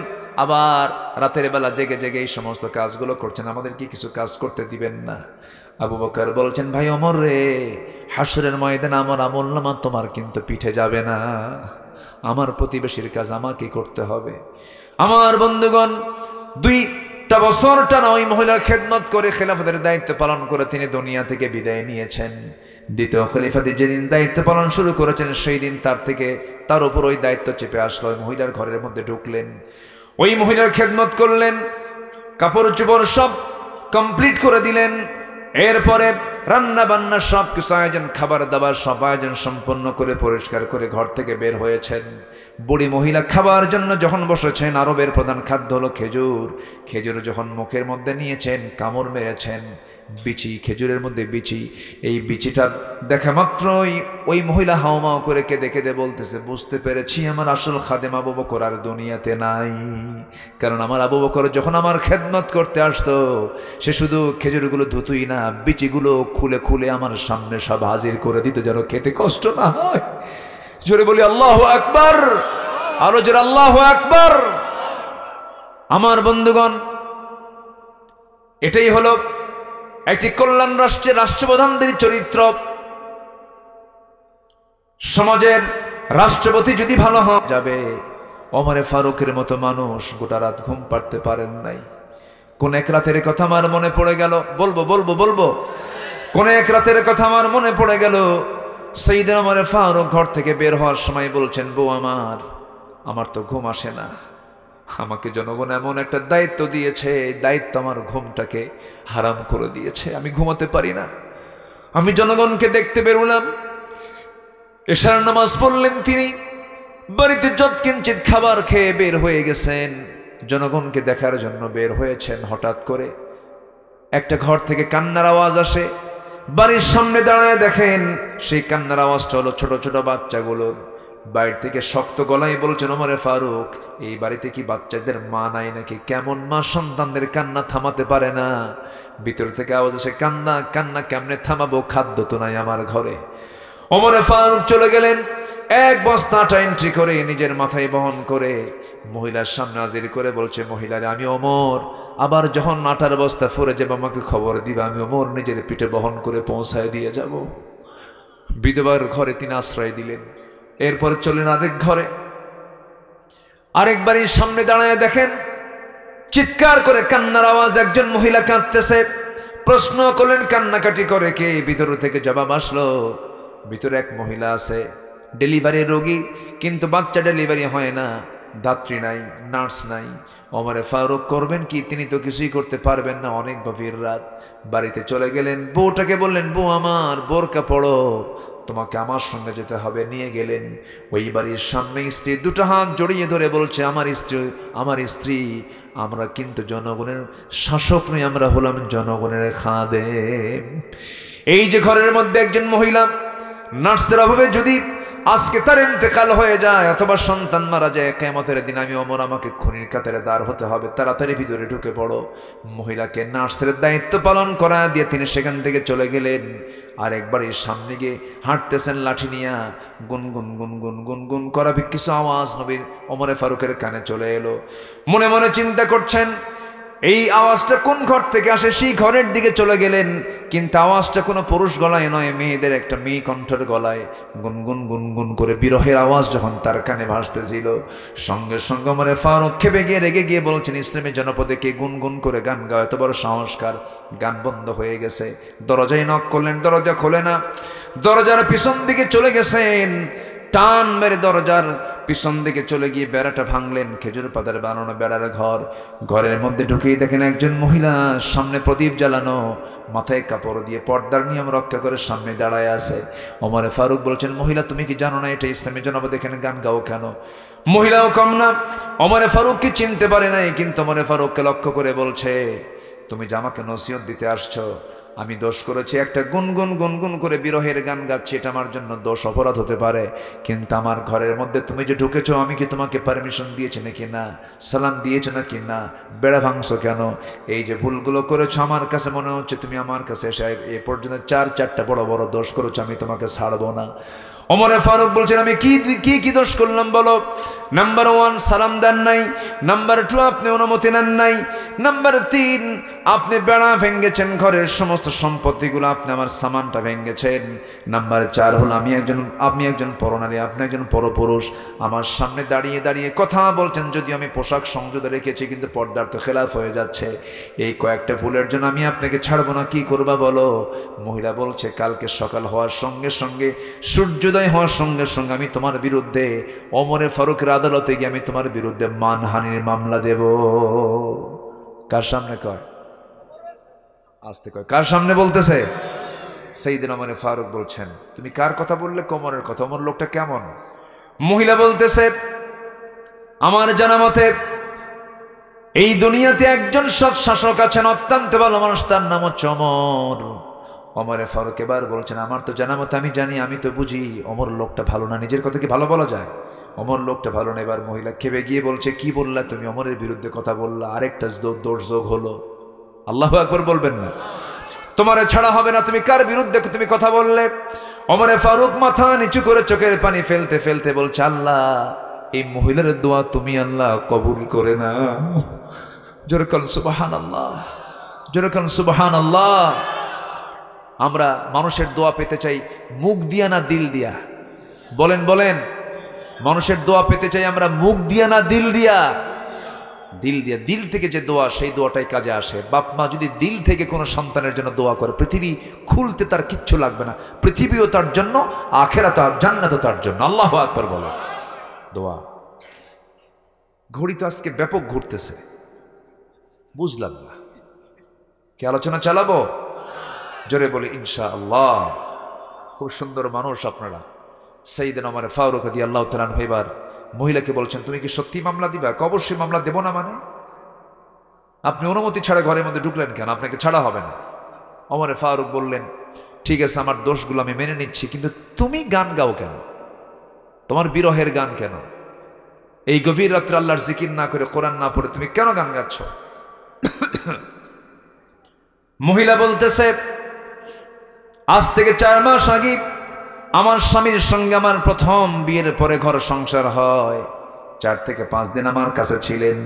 আবার রাতের বেলা জেগে জেগে এই সমস্ত কাজগুলো করছেন, আমাদের কি কিছু কাজ করতে দিবেন না? আবু বকর বলছেন, ভাই ওমর রে, হাসরের ময়দানে আমার আমলনামা তোমার কিন্তু পিঠে যাবে না, আমার প্রতিবেশীর কাজ আমাকে করতে হবে। আমার বন্ধুগণ, 2টা বছর টানা ওই মহিলার খেদমত করে খেলাফতের দায়িত্ব পালন করে তিনি দুনিয়া থেকে বিদায় নিয়েছেন। দ্বিতীয় খলিফাতে যেদিন দায়িত্ব পালন শুরু করেছেন, সেই দিন তার উপর ওই দায়িত্ব চেপে আসলো। ওই মহিলার ঘরের মধ্যে ঢুকলেন, ওই মহিলার খেদমত করলেন, কাপড় চোপড় সব কমপ্লিট করে দিলেন। এরপরে রান্না বান্না সব কিছু আয়োজন, খাবার দাবার সব আয়োজন সম্পন্ন করে পরিষ্কার করে ঘর থেকে বের হয়েছেন। বুড়ি মহিলা খাবার জন্য যখন বসেছেন, আরবের প্রধান খাদ্য হলো খেজুর। খেজুর যখন মুখের মধ্যে নিয়েছেন, কামড় মেরেছেন, বিচি, খেজুরের মধ্যে বিচি। এই বিচিটা দেখা মাত্রই ওই মহিলা হাওমাও করে কেঁদে কেঁদে বলতেছে, বুঝতে পেরেছি আমার আসল খাদেম আবু বকর আর দুনিয়াতে নাই। কারণ আমার আবু বকর যখন আমার খেদমত করতে আসতো, সে শুধু খেজুরগুলো ধুতুই না, বিচিগুলো খুলে খুলে আমার সামনে সব হাজির করে দিত, যেন খেতে কষ্ট না হয়। জোরে বলি আল্লাহু আকবার, আরো জোরে আল্লাহু আকবার। আমার বন্ধুগণ, এটাই হলো একটি কল্যাণ রাষ্ট্রের রাষ্ট্রপ্রধানদের চরিত্র। সমাজের রাষ্ট্রপতি যদি ভালো হওয়া যাবে, ওমর ফারুকের মতো মানুষ গোটা রাত ঘুম পাড়তে পারেন নাই। কোন এক রাতের কথা আমার মনে পড়ে গেল, বলবো। কোন এক রাতের কথা আমার মনে পড়ে গেল, সাইয়েদনা ওমর ফারুক ঘর থেকে বের হওয়ার সময় বলছেন, বউ আমার তো ঘুম আসে না, আমাকে জনগণ এমন একটা দায়িত্ব দিয়েছে, দায়িত্ব আমার ঘুমটাকে হারাম করে দিয়েছে, আমি ঘুমাতে পারি না। আমি জনগণকে দেখতে বেরোলাম। এশার নামাজ পড়লেন তিনি, বাড়িতে যৎকিঞ্চিৎ খাবার খেয়ে বের হয়ে গেছেন, জনগণকে দেখার জন্য বের হয়েছেন। হঠাৎ করে একটা ঘর থেকে কান্নার আওয়াজ আসে। বাড়ির সামনে দাঁড়ায় দেখেন সেই কান্নার আওয়াজটা হলো ছোট ছোট বাচ্চাগুলোর। বাইরে থেকে শক্ত গলায় বলছেন, ওমর ফারুক, এই বাড়িতে কি বাচ্চাদের মা নাই নাকি? কেমন মা সন্তানদের কান্না থামাতে পারে না? ভিতর থেকে আওয়াজ আসে, কান্না কেমনে থামাবো, খাদ্য তো নাই আমার ঘরে। ওমর ফারুক চলে গেলেন, এক বস্তা আটা এন্ট্রি করে নিজের মাথায় বহন করে মহিলার সামনে হাজির করে বলছে, মহিলারে, আমি ওমর, আবার যখন আটার বস্তা ফুরে যাবে আমাকে খবর দিবে, আমি ওমর নিজের পিঠে বহন করে পৌঁছায় দিয়ে যাব। বিধবার ঘরে তিনি আশ্রয় দিলেন। এরপরে চলেন আরেক ঘরে, আরেক বাড়ির সামনে দাঁড়ায় দেখেন চিৎকার করে কান্নার আওয়াজ, একজন মহিলা কাঁদতেছে। প্রশ্ন করলেন, কান্নাকাটি করে কে? ভিতর থেকে জবাব আসলো, ভিতরে এক মহিলা আছে, ডেলিভারি রোগী, কিন্তু বাচ্চা ডেলিভারি হয় না, ধাত্রী নাই, নার্স নাই। ওমর ফারুক করবেন কি? তিনি তো কিছুই করতে পারবেন না। অনেক গভীর রাত, বাড়িতে চলে গেলেন, বউটাকে বললেন, বউ আমার, বোরকা পড়ো, তোমাকে আমার সঙ্গে যেতে হবে। নিয়ে গেলেন। ওই বাড়ির সামনে স্ত্রী 2টা হাত জড়িয়ে ধরে বলছে, আমার স্ত্রী, আমরা কিন্তু জনগণের শাসক নই, আমরা হলাম জনগণের খাদেম। এই যে ঘরের মধ্যে একজন মহিলা নার্সের অভাবে যদি আজকে তার ইন্তেকাল হয়ে যায় অথবা সন্তান মারা যায়, কিয়ামতের দিন আমি ওমর, আমাকে খুনির কাতারে দাঁড় হতে হবে, তাড়াতাড়ি ভিতরে ঢুকে পড়ো। মহিলাকে নার্সের দায়িত্ব পালন করা দিয়ে তিনি সেখান থেকে চলে গেলেন। আর একবারই সামনে গিয়ে হাঁটতেছেন লাঠি নিয়া, গুনগুন গুনগুন গুনগুন করা কিছু আওয়াজ নবীর ওমর ফারুকের কানে চলে এলো। মনে মনে চিন্তা করছেন, এই আওয়াজটা কোন ঘর থেকে আসে? সেই ঘরের দিকে চলে গেলেন। কিন্তু আওয়াজটা কোনো পুরুষ গলায় নয়, মেয়েদের একটা মেয়ে কণ্ঠের গলায় গুনগুন গুনগুন করে বিরহের আওয়াজ যখন তার কানে ভাসতেছিল, সঙ্গে সঙ্গে ওমর ফারুক খেপে গিয়ে রেগে গিয়ে বলছেন, ইসলামী জনপদে কে গুনগুন করে গান গায়, এত বড় সংস্কার? গান বন্ধ হয়ে গেছে। দরজায় নক করলেন, দরজা খোলে না। দরজার পিছন দিকে চলে গেছেন, টান মেরে দরজার পিছন দিকে চলে গিয়ে বেড়াটা ভাঙলেন। খেজুর পাতার বানানো বেড়ার ঘর, ঘরের মধ্যে ঢুকেই দেখেন একজন মহিলা সামনে প্রদীপ জ্বালানো, মাথায় কাপড় দিয়ে পর্দার নিয়ম রক্ষা করে সামনে দাঁড়ায় আছে। ওমর ফারুক বলছেন, মহিলা তুমি কি জানো না এটা ইসলামী জনপদ, এখানে গান গাও কেন? মহিলাও কম না, ওমর ফারুককে চিনতে পারে নাই, কিন্তু ওমর ফারুককে লক্ষ্য করে বলছে, তুমি যে আমাকে নসিহত দিতে আসছো, আমি দোষ করেছি, একটা গুনগুন গুনগুন করে বিরহের গান গাচ্ছি, এটা আমার জন্য দোষ, অপরাধ হতে পারে, কিন্তু আমার ঘরের মধ্যে তুমি যে ঢুকেছো, আমি কি তোমাকে পারমিশন দিয়েছি নাকি না? সালাম দিয়েছো নাকি না? বেড়া ভাঙছো কেন? এই যে ভুলগুলো করেছো, আমার কাছে মনে হচ্ছে তুমি আমার কাছে এসে এ পর্যন্ত চারটা বড় বড় দোষ করেছো, আমি তোমাকে ছাড়বো না। ওমর ফারুক বলছেন, আমি কি দোষ করলাম বলো? নাম্বার 1, সালাম দেন নাই। নাম্বার 2, আপনি অনুমতি নেন নাই। নাম্বার 3, আপনি বেড়া ভেঙেছেন, ঘরের সমস্ত সম্পত্তিগুলো, আপনি আমার সামানটা ভেঙেছেন। নাম্বার 4 হলো আপনি একজন পরনারী, আপনি একজন পরপুরুষ, আমার সামনে দাঁড়িয়ে দাঁড়িয়ে কথা বলছেন, যদিও আমি পোশাক সংযত রেখেছি, কিন্তু পর্দার তো খেলাফ হয়ে যাচ্ছে। এই কয়েকটা ভুলের জন্য আমি আপনাকে ছাড়বো না, কি করবা বলো? মহিলা বলছে, কালকে সকাল হওয়ার সঙ্গে সঙ্গে, সূর্যোদয় হওয়ার সঙ্গে সঙ্গে আমি তোমার বিরুদ্ধে ওমর ফারুকের আদালতে গিয়ে আমি তোমার বিরুদ্ধে মানহানির মামলা দেব। কার সামনে কয়? আস্তে কয়, কার সামনে বলতেছে? সাইয়েদনা ওমর ফারুক বলছেন, তুমি কার কথা বললে? ওমরের কথা। ওমর লোকটা কেমন? মহিলা বলতেছে, আমার জানা মতে এই দুনিয়াতে একজন সৎ শাসক আছেন, অত্যন্ত ভালো মানুষ, তার নাম হচ্ছে ওমর। ওমর ফারুক এবার বলছেন, আমার তো জানা মতে, আমি জানি, আমি তো বুঝি ওমর লোকটা ভালো না। নিজের কথা কি ভালো বলা যায়? ওমর লোকটা ভালো না। এবার মহিলা খেপে গিয়ে বলছে, কি বললা তুমি? ওমরের বিরুদ্ধে কথা বললা, আরেকটা দোষ যোগ হলো। আল্লাহু আকবার বলবেন না? তোমারে ছাড়া হবে না, তুমি কার বিরুদ্ধে তুমি কথা বললে? ওমর ফারুক মাথা নিচু করে চোখের পানি ফেলতে ফেলতে বলছে, আল্লাহ, এই মহিলার দোয়া তুমি আল্লাহ কবুল করে না। জোরে বলেন সুবহানাল্লাহ, জোরে বলেন সুবহানাল্লাহ। আমরা মানুষের দোয়া পেতে চাই মুখ দিয়া না দিল দিয়া? বলেন বলেন, মানুষের দোয়া পেতে চাই আমরা মুখ দিয়া না দিল দিয়া? দিল দিয়া। দিল থেকে যে দোয়া, সেই দোয়াটাই কাজে আসে। বাপ মা যদি দিল থেকে কোনো সন্তানের জন্য দোয়া করে, পৃথিবী খুলতে তার কিচ্ছু লাগবে না, পৃথিবীও তার জন্য, আখিরাত জান্নাতও তার জন্য। আল্লাহু আকবার বলো। দোয়া। ঘড়ি তো আজকে ব্যাপক ঘুরতেছে, বুঝলাম না, কি আলোচনা চালাবো? জোরে বলে ইনশাআল্লাহ। খুব সুন্দর মানুষ আপনারা। সাইয়েদনা ওমর ফারুক রাদিয়াল্লাহু তাআলা আনহু এবার মহিলাকে বলছেন, তুমি কি সত্যি মামলা দিবা? অবশ্যই মামলা দেব না মানে? আপনি অনুমতি ছাড়া ঘরের মধ্যে ঢুকলেন কেন? আপনাকে ছাড়া হবে না। ওমর ফারুক বললেন, ঠিক আছে, আমার দোষগুলো আমি মেনে নিচ্ছি, কিন্তু তুমি গান গাও কেন? তোমার বিরহের গান কেন? এই গভীর রাত্রে আল্লাহর জিকির না করে, কোরআন না পড়ে তুমি কেন গান গাচ্ছ? মহিলা বলতেছে, আজ থেকে 4 মাস আগে আমার স্বামীর সঙ্গে আমার প্রথম বিয়ের পরে ঘর সংসার হয়। 4 থেকে 5 দিন আমার কাছে ছিলেন।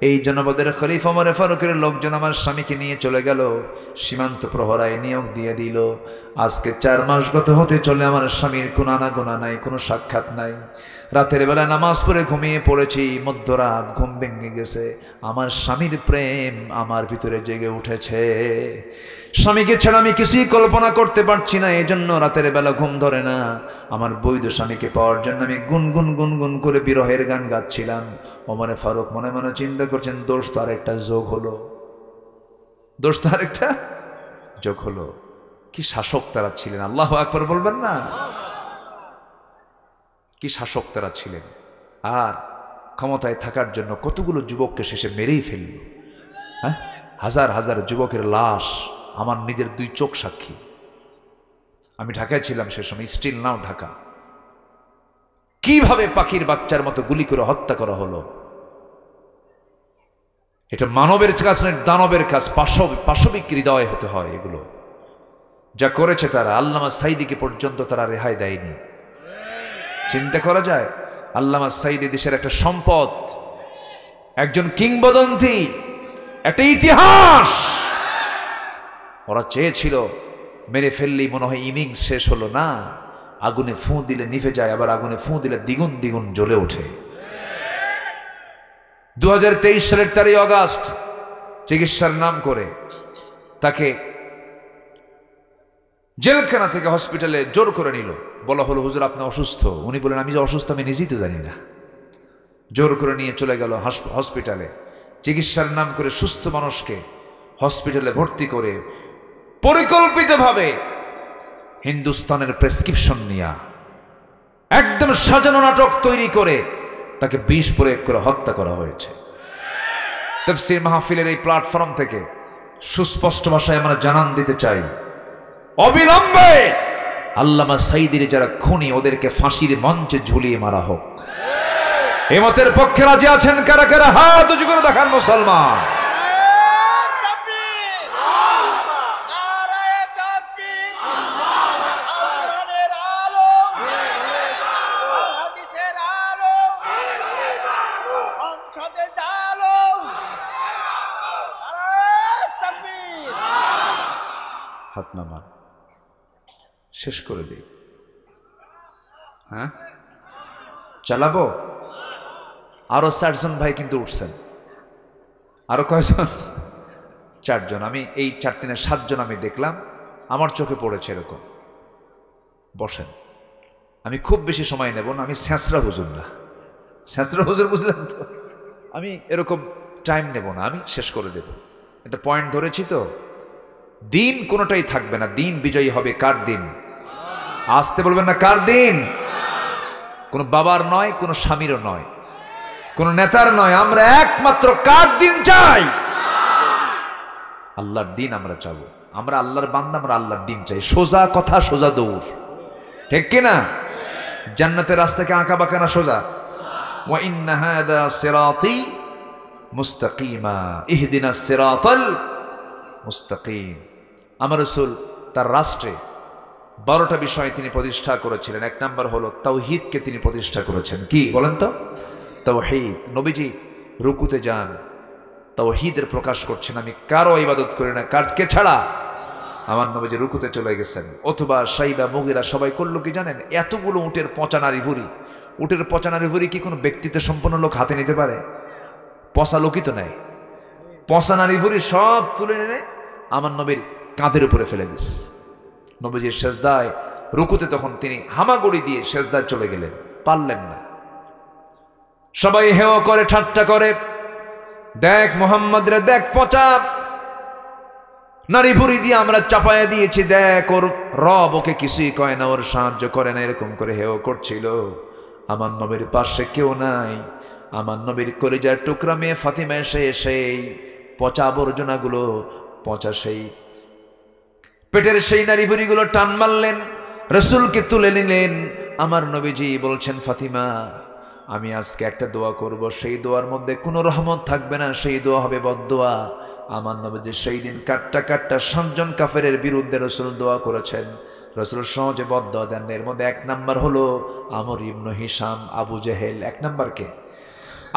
এই জনপদের খলিফা ওমর ফারুকের লোকজন আমার স্বামীকে নিয়ে চলে গেল, সীমান্ত প্রহরায় নিয়োগ দিয়ে দিল। আজকে 4 মাস গত হতে চলে, আমার স্বামীর কোনো আনাগোনা নাই, কোনো সাক্ষাৎ নাই। রাতের বেলা নামাজ পড়ে ঘুমিয়ে পড়েছি, মধ্যরাত ঘুম ভেঙে গেছে, আমার স্বামীর প্রেম আমার ভিতরে জেগে উঠেছে। স্বামীকে ছাড়া আমি কিছুই কল্পনা করতে পারছি না, এই জন্য রাতের বেলা ঘুম ধরে না। আমার বৈধ স্বামীকে পাওয়ার জন্য আমি গুনগুন গুনগুন করে বিরহের গান গাচ্ছিলাম। ওমর ফারুক মনে মনে চিন্তা করছেন, দোষ তো আরেকটা যোগ হলো, দোষ তো আরেকটা যোগ হলো। কি শাসক তারা ছিলেন! আল্লাহু আকবার বলবেন না? কি শাসক তারা ছিলেন! আর ক্ষমতায় থাকার জন্য কতগুলো যুবককে শেষে মেরেই ফেলল। হ্যাঁ, হাজার হাজার যুবকের লাশ আমার নিজের 2 চোখ সাক্ষী। আমি ঢাকায় ছিলাম সে সময়, স্টিল নাও ঢাকা। কিভাবে পাখির বাচ্চার মতো গুলি করে হত্যা করা হলো! এটা মানবের কাজ না, দানবের কাজ। পাশবিক হৃদয় হতে হয় এগুলো। যা করেছে তারা, আল্লামা সাইদিকে পর্যন্ত তারা রেহাই দেয়নি। চিন্তা করা যায়? আল্লামা সাইদি দেশের একটা সম্পদ, একজন কিংবদন্তি, একটা ইতিহাস। ওরা চেয়েছিল মেরে ফেললেই মনে হয় ইনিংস শেষ হলো, না, আগুনে ফুঁ দিলে নিভে যায়, আবার আগুনে ফুঁ দিলে দ্বিগুণ দ্বিগুণ জ্বলে ওঠে। 2023 সালের 13 আগস্ট চিকিৎসার নাম করে তাকে জেলখানা থেকে হসপিটালে জোর করে নিল। বলা হলো, হুজুর আপনি অসুস্থ। উনি বলেন, আমি যে অসুস্থ আমি নিজেই তো জানি না। জোর করে নিয়ে চলে গেল হসপিটালে। চিকিৎসার নাম করে সুস্থ মানুষকে হসপিটালে ভর্তি করে পরিকল্পিতভাবে হিন্দুস্তানের প্রেসক্রিপশন নিয়ে একদম সাজানো নাটক তৈরি করে তাকে বিষ প্রয়োগ করে হত্যা করা হয়েছে। তাফসীর মাহফিলের এই প্ল্যাটফর্ম থেকে সুস্পষ্ট ভাষায় আমরা জানান দিতে চাই, অবিলম্বে আল্লামা সাঈদীর যারা খুনি ওদেরকে ফাঁসির মঞ্চে ঝুলিয়ে মারা হোক। এ মতের পক্ষে রাজি আছেন কারা কারা? হাত উঁচু করে দেখান মুসলমান। হাত নামান, শেষ করে দিই। হ্যাঁ, চালাবো। আরো 4 জন ভাই কিন্তু উঠছেন। আরো কয়জন? 4 জন। আমি এই 4 দিনে 7 জন আমি দেখলাম, আমার চোখে পড়েছে এরকম। বসেন, আমি খুব বেশি সময় নেব না। আমি স্যাঁচরা হুজুর না, স্যাঁচরা হুজুর বুঝলেন তো। আমি এরকম টাইম নেব না, আমি শেষ করে দেব। একটা পয়েন্ট ধরেছি তো। দিন কোনোটাই থাকবে না, দিন বিজয়ী হবে কার দিন? আসতে বলবেন না, কার দিন? কোনো বাবার নয়, কোনো স্বামীরও নয়, কোনো নেতার নয়। আমরা একমাত্র কার দিন চাই? আল্লাহর দিন আমরা চাবো। আমরা আল্লাহর বান্দা, আমরা আল্লাহর দিন চাই। সোজা কথা, সোজা দৌড়, ঠিক কিনা? জান্নাতের রাস্তাকে আঁকা বাঁকা না সোজা? ওয়া ইন্না হাদা সিরাতি মুস্তাকিমা ইহদিনাস সিরাতাল মুস্তাকিম। আমার রাসূল তার রাষ্ট্রে 12টা বিষয় তিনি প্রতিষ্ঠা করেছিলেন। 1 নম্বর হলো তাওহীদকে তিনি প্রতিষ্ঠা করেছেন। কি বলেন তো? তাওহীদ। নবীজি রুকুতে যান, তাওহীদের প্রকাশ করছেন, আমি কারো ইবাদত করি না কে ছাড়া। আমার নবীজি রুকুতে চলে গেছেন। অথবা সাইবা মুগিরা সবাই করলো কি জানেন? এতগুলো উটের পচা নারী ভুঁড়ি, উটের পচা নারী ভুঁড়ি কি কোনো ব্যক্তিত্ব সম্পন্ন লোক হাতে নিতে পারে? পচা লোকই তো নেয়। পচা নারী ভুঁড়ি সব তুলে এনে আমার নবীর কাঁধের উপরে ফেলে দিস। নবীজির সেজদায় রুকুতে তখন তিনি হামাগুড়ি দিয়ে সেজদায় চলে গেলেন, পারলেন না। সবাই হেও করে, ঠাট্টা করে, দেখ মোহাম্মদ রে, দেখ পচা নারী ভুঁড়ি দিয়ে আমরা চাপায়া দিয়েছি, দেখ ওর রব ওকে কিছুই কয় না, ওর সাহায্য করে না, এরকম করে হেও করছিল। আমার নবীর পাশে কেউ নাই। আমার নবীর কলিজার টুকরা মেয়ে ফাতিমা এসে সেই পচা আবর্জনাগুলো, পচা সেই পেটের সেই নারী ভুঁড়িগুলো টান মারলেন, রাসূলকে তুলে নিলেন। আমার নবীজি বলছেন, ফাতিমা আমি আজকে একটা দোয়া করব, সেই দোয়ার মধ্যে কোনো রহমত থাকবে না, সেই দোয়া হবে বদদোয়া। আমার নবীজি সেই দিন কাট্টা 7 জন কাফেরের বিরুদ্ধে রাসূল দোয়া করেছেন। রাসূল সহজে বদদোয়া দেন। এর মধ্যে 1 নাম্বার হলো আমর ইবনে হিশাম, আবু জেহেল। 1 নাম্বার কে?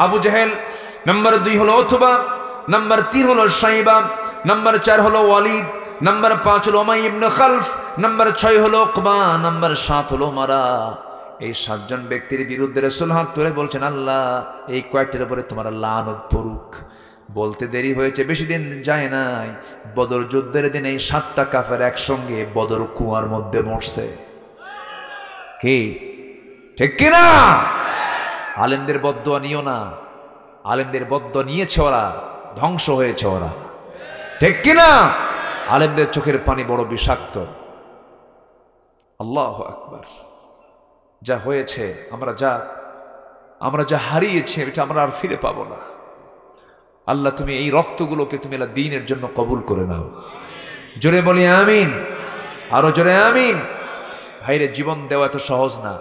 আবু জেহেল। নাম্বার 2 হলো উতবা, নাম্বার 3 হলো শাইবা, নাম্বার 4 হলো ওয়ালিদ, নাম্বার 5 হলো উমাইয়া ইবনে খালফ, নাম্বার 6 হলো উকবা, নাম্বার 7 হলো মারা। এই 7 জন ব্যক্তির বিরুদ্ধে রাসূল হাত তুলে বলছেন, আল্লাহ এই কয়েকটির উপরে তোমার লানত পড়ুক। বলতে দেরি হয়েছে, বেশি দিন যায় নাই, বদর যুদ্ধের দিন এই 7টা কাফের একসঙ্গে বদর কুয়ার মধ্যে মরছে। কি ঠিক কিনা? আলেমদের বদদোয়া নিও না। আলেমদের বদদোয়া নিয়েছে ওরা, ধ্বংস হয়েছে ওরা, ঠিক কিনা? আলেমদের চোখের পানি বড় বিষাক্ত। আল্লাহু আকবার। যা হয়েছে, আমরা যা হারিয়েছি, এটা আমরা আর ফিরে পাবো না। আল্লাহ তুমি এই রক্তগুলোকে তুমি আল্লাহ দ্বীনের জন্য কবুল করে নাও। জোরে বলি আমিন, আরো জোরে আমিন। ভাইরে, জীবন দেওয়া এত সহজ না,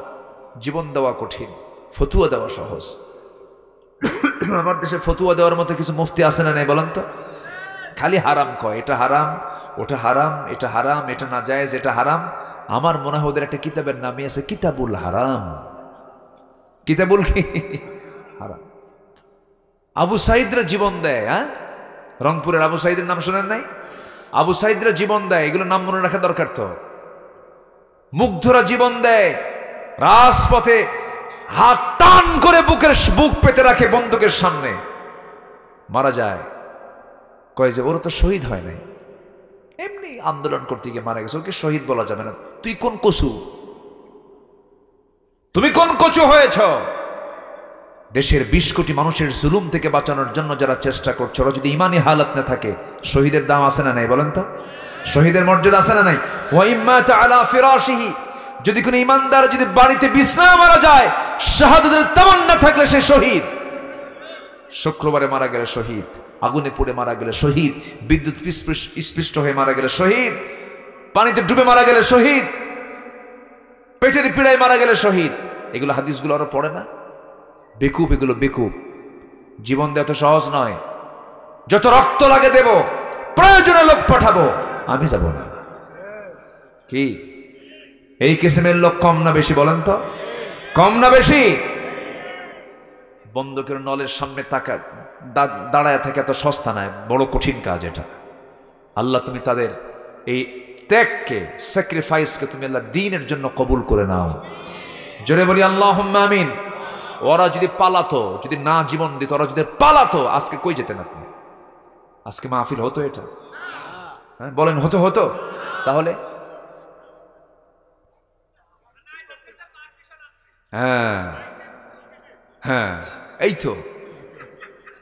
জীবন দেওয়া কঠিন, ফতুয়া দেওয়া সহজ। আমার দেশে ফতুয়া দেওয়ার মতো কিছু মুফতি আছে না নাই বলেন তো? খালি হারাম কয়, এটা হারাম, ওটা হারাম, এটা হারাম, এটা না জায়েজ, এটা হারাম। আমার মনে হয় ওদের একটা কিতাবের নামই আছে কিতাবুল হারাম। কিতাবুল কি? হারাম। আবু সাঈদরা জীবন দেয়। হ্যাঁ, রংপুরের আবু সাঈদের নাম শোনেন নাই? আবু সাইদরা জীবন দেয়, এগুলো নাম মনে রাখা দরকার। তো মুগ্ধরা জীবন দেয়, রাজপথে হাত টান করে বুক পেতে রাখে বন্দুকের সামনে, মারা যায়। কয় যে ওরা তো শহীদ হয় নাই, এমনি আন্দোলন করতে গিয়ে মারা গেছে, ওকে শহীদ বলা যাবে না। তুই কোন কচু, তুমি কোন কচু হয়েছ? দেশের 20 কোটি মানুষের জুলুম থেকে বাঁচানোর জন্য যারা চেষ্টা করছে, ওরা যদি ইমানি হালত না থাকে, শহীদের দাম আছে না নাই বলেন তো? শহীদের মর্যাদা আছে না নাই? ওয়া ইম্মাতা আলা ফিরাশিহি, যদি কোনো ইমানদার যদি বাড়িতে বিছানায় মারা যায়, শাহাদাতের তামান্না থাকলে সে শহীদ। শুক্রবারে মারা গেলে শহীদ, আগুনে পুড়ে মারা গেলে শহীদ, বিদ্যুৎ স্পৃষ্ট হয়ে মারা গেলে শহীদ, পানিতে ডুবে মারা গেলে শহীদ, পেটের পীড়ায় মারা গেলে শহীদ। এগুলো হাদিসগুলো আরো পড়ে না? বেকুব, এগুলো বেকুব। জীবন দেওয়া তো সহজ নয়। যত রক্ত লাগে দেব, প্রয়োজনে লোক পাঠাবো, আমি যাব না। কি এই কিসিমের লোক কম না বেশি বলেন তো? কম না বেশি? বন্দুকের নলের সামনে তাকা দাঁড়ায় থাকে এত সস্তা নয়, বড় কঠিন কাজ এটা। আল্লাহ তুমি তাদের এই ত্যাগকে, স্যাক্রিফাইসকে তুমি আল্লাহ দ্বীনের জন্য কবুল করে নাও। জোরে বলি আল্লাহুম্মা আমিন। ওরা যদি পালাতো, যদি না জীবন দিত, ওরা যদি পালাতো, আজকে কই যেতেন আপনি? আজকে মাহফিল হতো এটা? হ্যাঁ বলেন, হতো? হতো তাহলে? হ্যাঁ হ্যাঁ, এই তো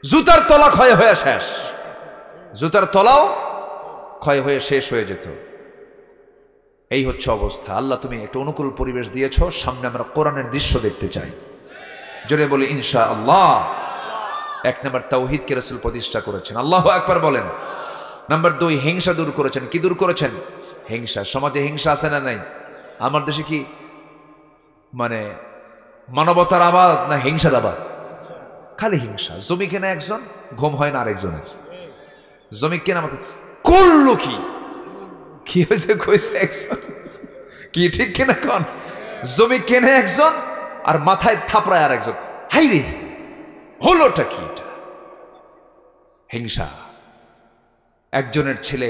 জুতার তলা ক্ষয় হয়ে শেষ, জুতার তলাও ক্ষয় হয়ে শেষ হয়ে যেত। এই হচ্ছে অবস্থা। আল্লাহ তুমি একটা অনুকূল পরিবেশ দিয়েছ, সামনে আমরা কোরআনের দৃশ্য দেখতে চাই। জোরে বলি ইনশাআল্লাহ। 1 নম্বর তাওহীদকে রাসূল প্রতিষ্ঠা করেছেন, আল্লাহু আকবার বলেন। নাম্বার 2, হিংসা দূর করেছেন। কি দূর করেছেন? হিংসা। সমাজে হিংসা আছে না নাই? আমার দেশে কি মানে মানবতার আবাদ না হিংসার আবাদ? খালি হিংসা। জমি কেনা একজন, ঘুম হয় না আরেকজনের। জমি কেনা মতো করলো কি হয়েছে কইছে একজন, কি ঠিক কিনা কোন? জমি কেনে একজন আর মাথায় থাপড়ায় আর একজন। হাই রে, হলোটা কি? এটা হিংসা। একজনের ছেলে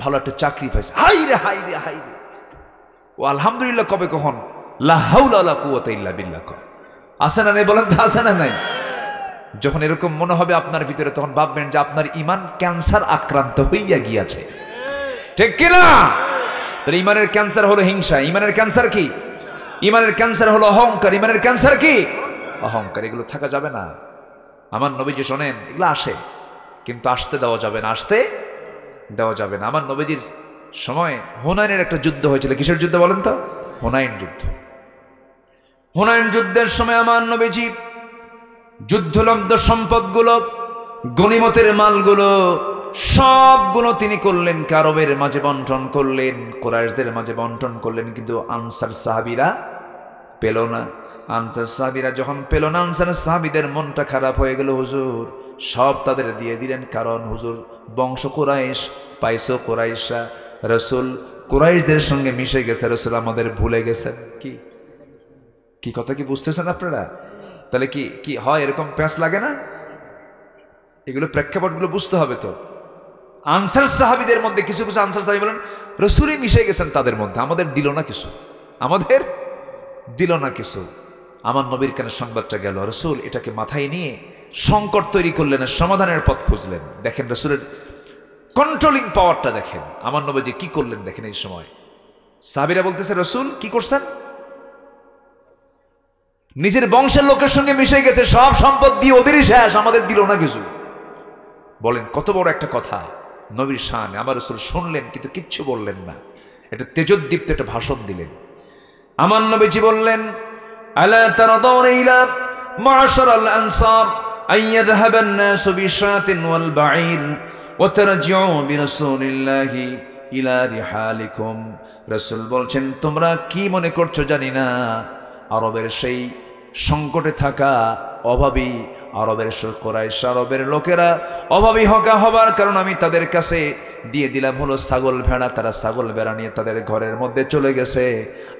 ভালো একটা চাকরি পাইছে, হাই রে হাই রে হাই রে, ও আলহামদুলিল্লাহ কবে কখন লা হাওলা ওয়ালা কুওয়াতা ইল্লা বিল্লাহ কয়। আছে না নাই বলেন তো? আছে না নাই? যখন এরকম মনে হবে আপনার ভিতরে, তখন ভাববেন যে আপনার ঈমান ক্যান্সার আক্রান্ত হইয়া গিয়াছে, ঠিক কিনা? তাহলে ঈমানের ক্যান্সার হলো হিংসা। ঈমানের ক্যান্সার কি? ঈমানের ক্যান্সার হলো অহংকার। ঈমানের ক্যান্সার কি? অহংকার। এগুলো থাকা যাবে না। আমার নবীজি শোনেন, এগুলো আসে কিন্তু আসতে দেওয়া যাবে না, আসতে দেওয়া যাবে না। আমার নবীজির সময় হুনাইনের একটা যুদ্ধ হয়েছিল। কিসের যুদ্ধ বলেন তো? হুনাইন যুদ্ধ। হুনাইন যুদ্ধের সময় আমার নবীজি যুদ্ধলব্ধ সম্পদগুলো, গনিমতের মালগুলো সবগুলো তিনি করলেন, আরবের মাঝে বন্টন করলেন, কুরাইশদের মাঝে বন্টন করলেন। কিন্তু আনসার সাহাবীরা পেল না। আনসার সাহাবীরা যখন পেল না, আনসার সাহাবীদের মনটা খারাপ হয়ে গেল। হুজুর সব তাদের দিয়ে দিলেন, কারণ হুজুর বংশ কুরাইশ, পাইছো কুরাইশা, রাসূল কুরাইশদের সঙ্গে মিশে গেছে, রাসূল আমাদের ভুলে গেছেন। কি কথা কি বুঝতেছেন আপনারা? তাহলে কি হয়? এরকম প্যাঁচ লাগে না? এগুলো প্রেক্ষাপটগুলো বুঝতে হবে। তো আনসার সাহাবীদের মধ্যে কিছু কিছু আনসার সাহাবী বলেন রাসূলই মিশে গেছেন তাদের মধ্যে, আমাদের দিল না কিছু, আমাদের দিল না কিছু। আমার নবীর কানে সংবাদটা গেল, রাসূল এটাকে মাথায় নিয়ে সংকট তৈরি করলেন, সমাধানের পথ খুঁজলেন। দেখেন রাসূলের কন্ট্রোলিং পাওয়ারটা দেখেন। আমার নবীজি কি করলেন দেখেন। এই সময় সাহাবীরা বলতেছে, রাসূল কি করছেন? নিজের বংশের লোকের সঙ্গে মিশে গেছে, সব সম্পদ দিয়ে ওদেরই শেষ, আমাদের দিল না কিছু। বলেন কত বড় একটা কথা নবীর শান। আমার রাসূল শুনলেন কিন্তু কিচ্ছু বললেন না, এটা তেজোদ্দীপ্ত একটা ভাষণ দিলেন। আমার নবীজি বললেন, আলা তারাদাউনা ইলা মা'শারাল আনসার আইয়াযহাবান নাসু বিশাতিন ওয়াল বাঈর ওয়া তারজিউ বিরাসূলিল্লাহি ইলা রিহালিকুম। রাসূল বলছেন, তোমরা কি মনে করছো জানি না, আরবের সেই সংকটে থাকা অভাবী আরবের কুরাইশ আরবের লোকেরা অভাবী হবার কারণ আমি তাদের কাছে দিয়ে দিলাম হলো ছাগল ভেড়া। তারা ছাগল ভেড়া নিয়ে তাদের ঘরের মধ্যে চলে গেছে,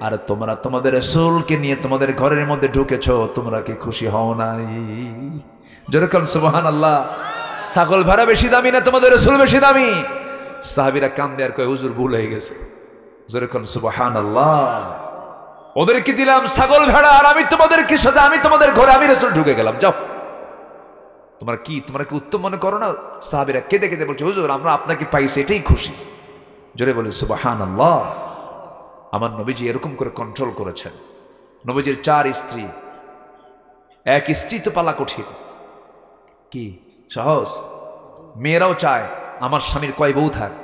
আর তোমরা তোমাদের রাসূলকে নিয়ে তোমাদের ঘরের মধ্যে ঢুকেছো, তোমরা কি খুশি হও নাই? জোরে বলেন সুবহানাল্লাহ। ছাগল ভেড়া বেশি দামি না তোমাদের রাসূল বেশি দামি? সাহাবীরা কান্দে আর কয় হুজুর ভুল হয়ে গেছে। যেরকম সুবহানাল্লাহ। ওদেরকে দিলাম ছাগল ভেড়া, আর আমি তোমাদেরকে সাথে, আমি তোমাদের ঘরে আমি রাসূল ঢুকে গেলাম, যাও। তোমরা কি উত্তম মনে করো না? সাহাবীরা কেঁদে কেঁদে বলছে হুজুর আমরা আপনাকে পাইছি এটাই খুশি। জোরে বলে সুবহানাল্লাহ। আমার নবীজি এরকম করে কন্ট্রোল করেছেন। নবীজির 4 স্ত্রী, এক স্ত্রী তো পালা কঠিন, কি সহজ? মেয়েরাও চায় আমার স্বামীর কয় বউ থাক।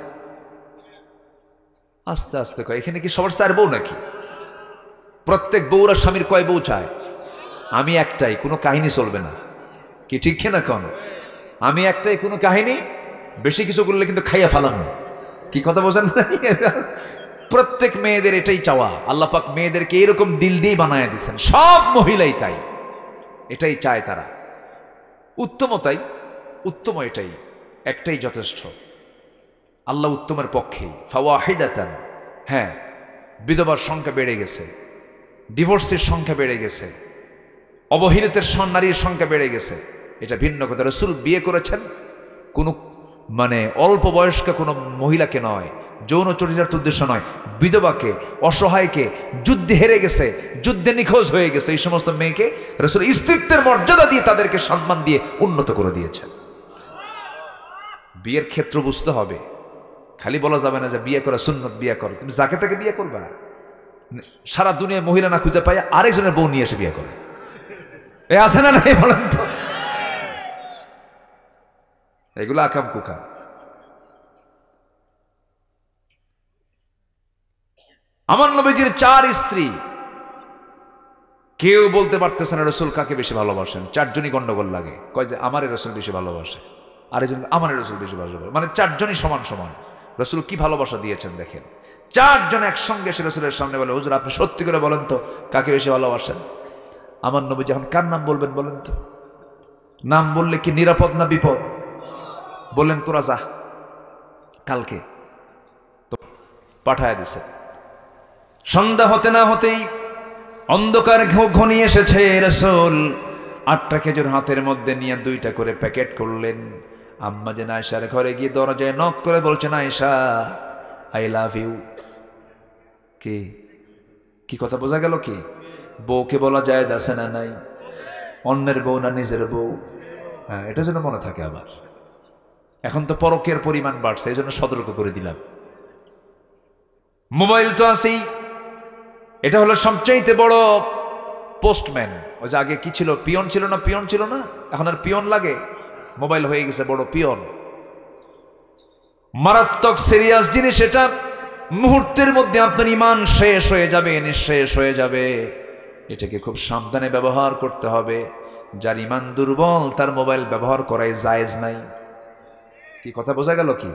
আস্তে আস্তে কয়, এখানে কি সবার 4 বউ নাকি? প্রত্যেক বউরা স্বামীর কয় বউ চায়? আমি একটাই, কোনো কাহিনী চলবে না, কি ঠিক না? কোন আমি একটাই, কোনো কাহিনী বেশি কিছু করলে কিন্তু খাইয়া ফালানো, কি কথা বোঝেন? প্রত্যেক মেয়েদের এটাই চাওয়া। আল্লাহ পাক মেয়েদেরকে এরকম দিল দিয়ে বানায় দিচ্ছেন, সব মহিলাই তাই, এটাই চায় তারা। উত্তমতাই, উত্তম এটাই, একটাই যথেষ্ট। আল্লাহ উত্তমের পক্ষে। ফাওয়াহিদাতান, হ্যাঁ, বিধবার সংখ্যা বেড়ে গেছে, ডিভোর্সের সংখ্যা বেড়ে গেছে, অবহেলিতের নারীর সংখ্যা বেড়ে গেছে, এটা ভিন্ন কথা। রাসূল বিয়ে করেছেন কোনো অল্প বয়স্ক কোনো মহিলাকে নয়, যৌন চরিতার্থ উদ্দেশ্য নয়, বিধবাকে, অসহায়কে, যুদ্ধে হেরে গেছে, যুদ্ধে নিখোঁজ হয়ে গেছে, এই সমস্ত মেয়েকে রাসূল স্ত্রীত্বের মর্যাদা দিয়ে তাদেরকে সম্মান দিয়ে উন্নত করে দিয়েছেন। বিয়ের ক্ষেত্র বুঝতে হবে। খালি বলা যাবে না যে বিয়ে করা সুন্নত, বিয়ে করো, তুমি যাকে তাকে বিয়ে করবা। সারা দুনিয়ায় মহিলা না খুঁজে পায় আরেকজনের বউ নিয়ে এসে বিয়ে করে, এ আছে না নাই বলেন তো? এগুলো আকাম কুকাম। আমার নবীজির 4 স্ত্রী, কেউ বলতে পারতেছে না রাসূল কাকে বেশি ভালোবাসেন। 4 জনই গন্ডগোল লাগে, কয় যে আমারে রাসূল বেশি ভালোবাসে, আরেকজন আমারে রাসূল বেশি ভালোবাসে, 4 জনই সমান সমান। রাসূল কি ভালোবাসা দিয়েছেন দেখেন। 4 জন একসঙ্গে এসে রাসূলের সামনে বলে হুজুর আপনি সত্যি করে বলেন তো কাকে বেশি ভালোবাসেন। আমার নবী যখন কার নাম বলবেন বলেন তো? নাম বললে কি নিরাপদ না বিপদ? বললেন তোরা যা, কালকে তো পাঠায় দিছে। সন্ধ্যা হতে না হতেই অন্ধকার ঘনিয়ে এসেছে। রাসূল 8টা খেজুর হাতের মধ্যে নিয়ে 2টা করে প্যাকেট করলেন। আম্মা জান আয়েশার ঘরে গিয়ে দরজায় নক করে বলছেন আয়েশা আই লাভ ইউ। কি কথা বোঝা গেল? কি বউকে বলা যায় আছে না নাই? অন্যের বউ না নিজের বউ? হ্যাঁ, এটা যেন মনে থাকে। আবার এখন তো পরকের পরিমাণ বাড়ছে, এই জন্য সতর্ক করে দিলাম। মোবাইল তো আছেই, এটা হলো সবচাইতে বড় পোস্টম্যান। ওই যে আগে কি ছিল, পিয়ন ছিল না? পিয়ন ছিল না, এখন আর পিয়ন লাগে, মোবাইল হয়ে গেছে বড় পিয়ন। মারাত্মক সিরিয়াস জিনিস এটা। মুহূর্তের মধ্যে আপনার ঈমান শেষ হয়ে যাবে, নিঃশেষ হয়ে যাবে। এটাকে খুব সাবধানে ব্যবহার করতে হবে। যার ঈমান দুর্বল তার মোবাইল ব্যবহার করাই জায়েজ নাই। কি কথা বোঝা গেল? কি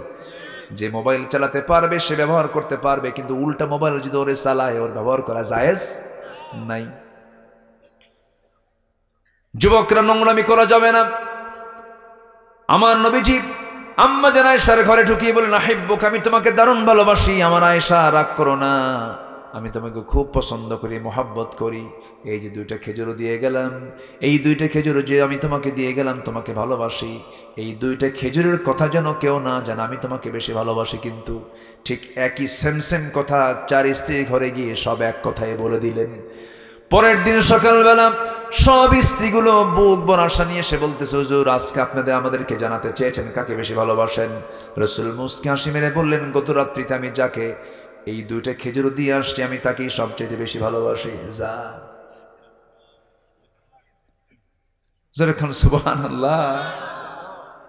যে মোবাইল চালাতে পারবে সে ব্যবহার করতে পারবে, কিন্তু উল্টা মোবাইল যদি ওরে চালায় ওর ব্যবহার করা জায়েজ নাই। যুবকরা নোংরামি করা যাবে না। আমার নবীজি আম্মা জান আয়েশার ঘরে ঢুকিয়ে বলেন আহিব্বুক, আমি তোমাকে দারুণ ভালোবাসি। আমার আয়েশা রাগ করো না, আমি তোমাকে খুব পছন্দ করি, মোহাব্বত করি। এই যে 2টা খেজুর দিয়ে গেলাম, এই 2টা খেজুর যে আমি তোমাকে দিয়ে গেলাম, তোমাকে ভালোবাসি। এই 2টা খেজুরের কথা যেন কেউ না জানে আমি তোমাকে বেশি ভালোবাসি। কিন্তু ঠিক একই সেম কথা 4 স্ত্রীর ঘরে গিয়ে সব এক কথাই বলে দিলেন। পরের দিন সকালবেলা সব স্ত্রীগুলো বুক ভরা আশা নিয়ে এসে বলতেছে হুজুর আজকে আপনাদের আমাদেরকে জানাতে চেয়েছেন কাকে বেশি ভালোবাসেন। রাসূল মুস্কি হাসি মেরে বললেন গত রাত্রিতে আমি যাকে এই 2টা খেজুর দিয়ে আসছি আমি তাকেই সবচেয়ে বেশি ভালোবাসি। যা যেরকম সুবহানাল্লাহ।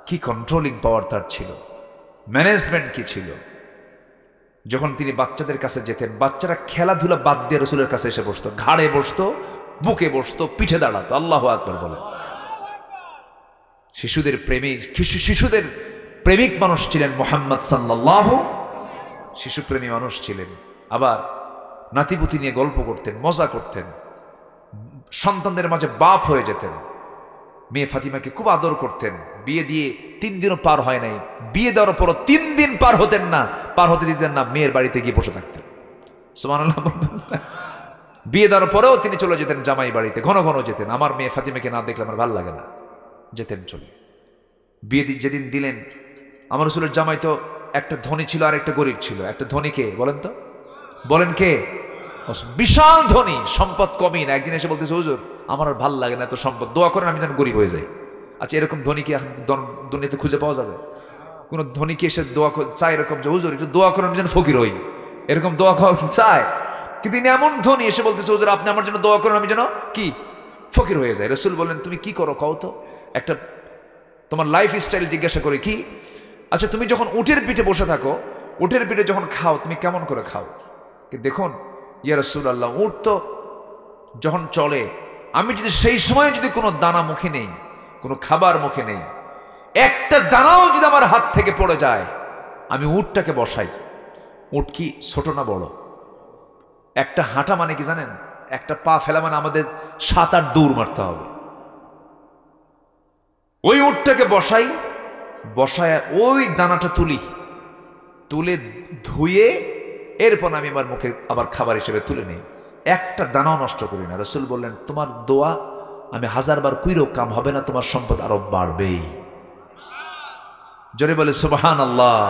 কি কন্ট্রোলিং পাওয়ার তার ছিল, ম্যানেজমেন্ট কি ছিল। যখন তিনি বাচ্চাদের কাছে যেতেন, বাচ্চারা খেলাধুলা বাদ দিয়ে রাসূলের কাছে এসে বসতো, ঘাড়ে বসতো, বুকে বসতো, পিঠে দাঁড়াতো। আল্লাহু আকবার বলে। শিশুদের প্রেমিক মানুষ ছিলেন মুহাম্মদ সাল্লাল্লাহু। শিশুপ্রেমী মানুষ ছিলেন। আবার নাতিপুতি নিয়ে গল্প করতেন, মজা করতেন, সন্তানদের মাঝে বাপ হয়ে যেতেন। মেয়ে ফাতিমাকে খুব আদর করতেন। বিয়ে দিয়ে 3 দিনও পার হয় নাই, বিয়ে দেওয়ার পরও 3 দিন পার হতে দিতেন না, মেয়ের বাড়িতে গিয়ে বসে থাকতেন। সুবহানাল্লাহ। বিয়ে দেওয়ার পরেও তিনি চলে যেতেন জামাই বাড়িতে, ঘন ঘন যেতেন। আমার মেয়ে ফাতিমাকে না দেখলে আমার ভালো লাগে না, যেতেন চলে। বিয়ে যেদিন দিলেন আমার রাসূলের জামাই তো একটা ধনী ছিল আর একটা গরিব ছিল। একটা ধনী কে বলেন তো, বলেন কে? বিশাল ধনী, সম্পদ কমই না। একদিন এসে বলতেছে, হুজুর আমার আর ভাল লাগে না এত সম্পদ, দোয়া করেন আমি যেন গরিব হয়ে যাই। আচ্ছা, এরকম ধনী কি এখন দুনিয়াতে খুঁজে পাওয়া যাবে? কোন ধনী কি এসে দোয়া চায় এরকম যে হুজুর একটু দোয়া করেন আমি যেন ফকির হই, এরকম দোয়া চায়? কিন্তু তিনি এমন ধনী, এসে বলতেছে হুজুর আপনি আমার জন্য দোয়া করেন আমি যেন কি ফকির হয়ে যায়। রাসূল বললেন, তুমি কি করো কও তো, একটা তোমার লাইফ স্টাইল জিজ্ঞাসা করে কি? আচ্ছা, তুমি যখন উটের পিঠে বসে থাকো, উটের পিঠে যখন খাও তুমি কেমন করে খাও? দেখুন ইয়া রাসূলুল্লাহ, উট তো যখন চলে, আমি যদি সেই সময় যদি কোনো দানা মুখে নেই, কোনো খাবার মুখে নেই, একটা দানাও যদি আমার হাত থেকে পড়ে যায়, আমি উটটাকে বসাই। উট কি ছোট না বড়? একটা হাঁটা মানে কি জানেন? একটা পা ফেলা মানে আমাদের 7-8 দৌড় মারতে হবে। ওই উটটাকে বসাই, বসায় ওই দানাটা তুলে ধুয়ে এরপর আমি আমার মুখে আবার খাবার হিসেবে তুলে নিই। একটা দানাও নষ্ট করি না। রাসূল বললেন, তোমার দোয়া আমি 1000 বার কইরও কাম হবে না, তোমার সম্পদ আরো বাড়বেই। জোরে বলে সুবহানাল্লাহ।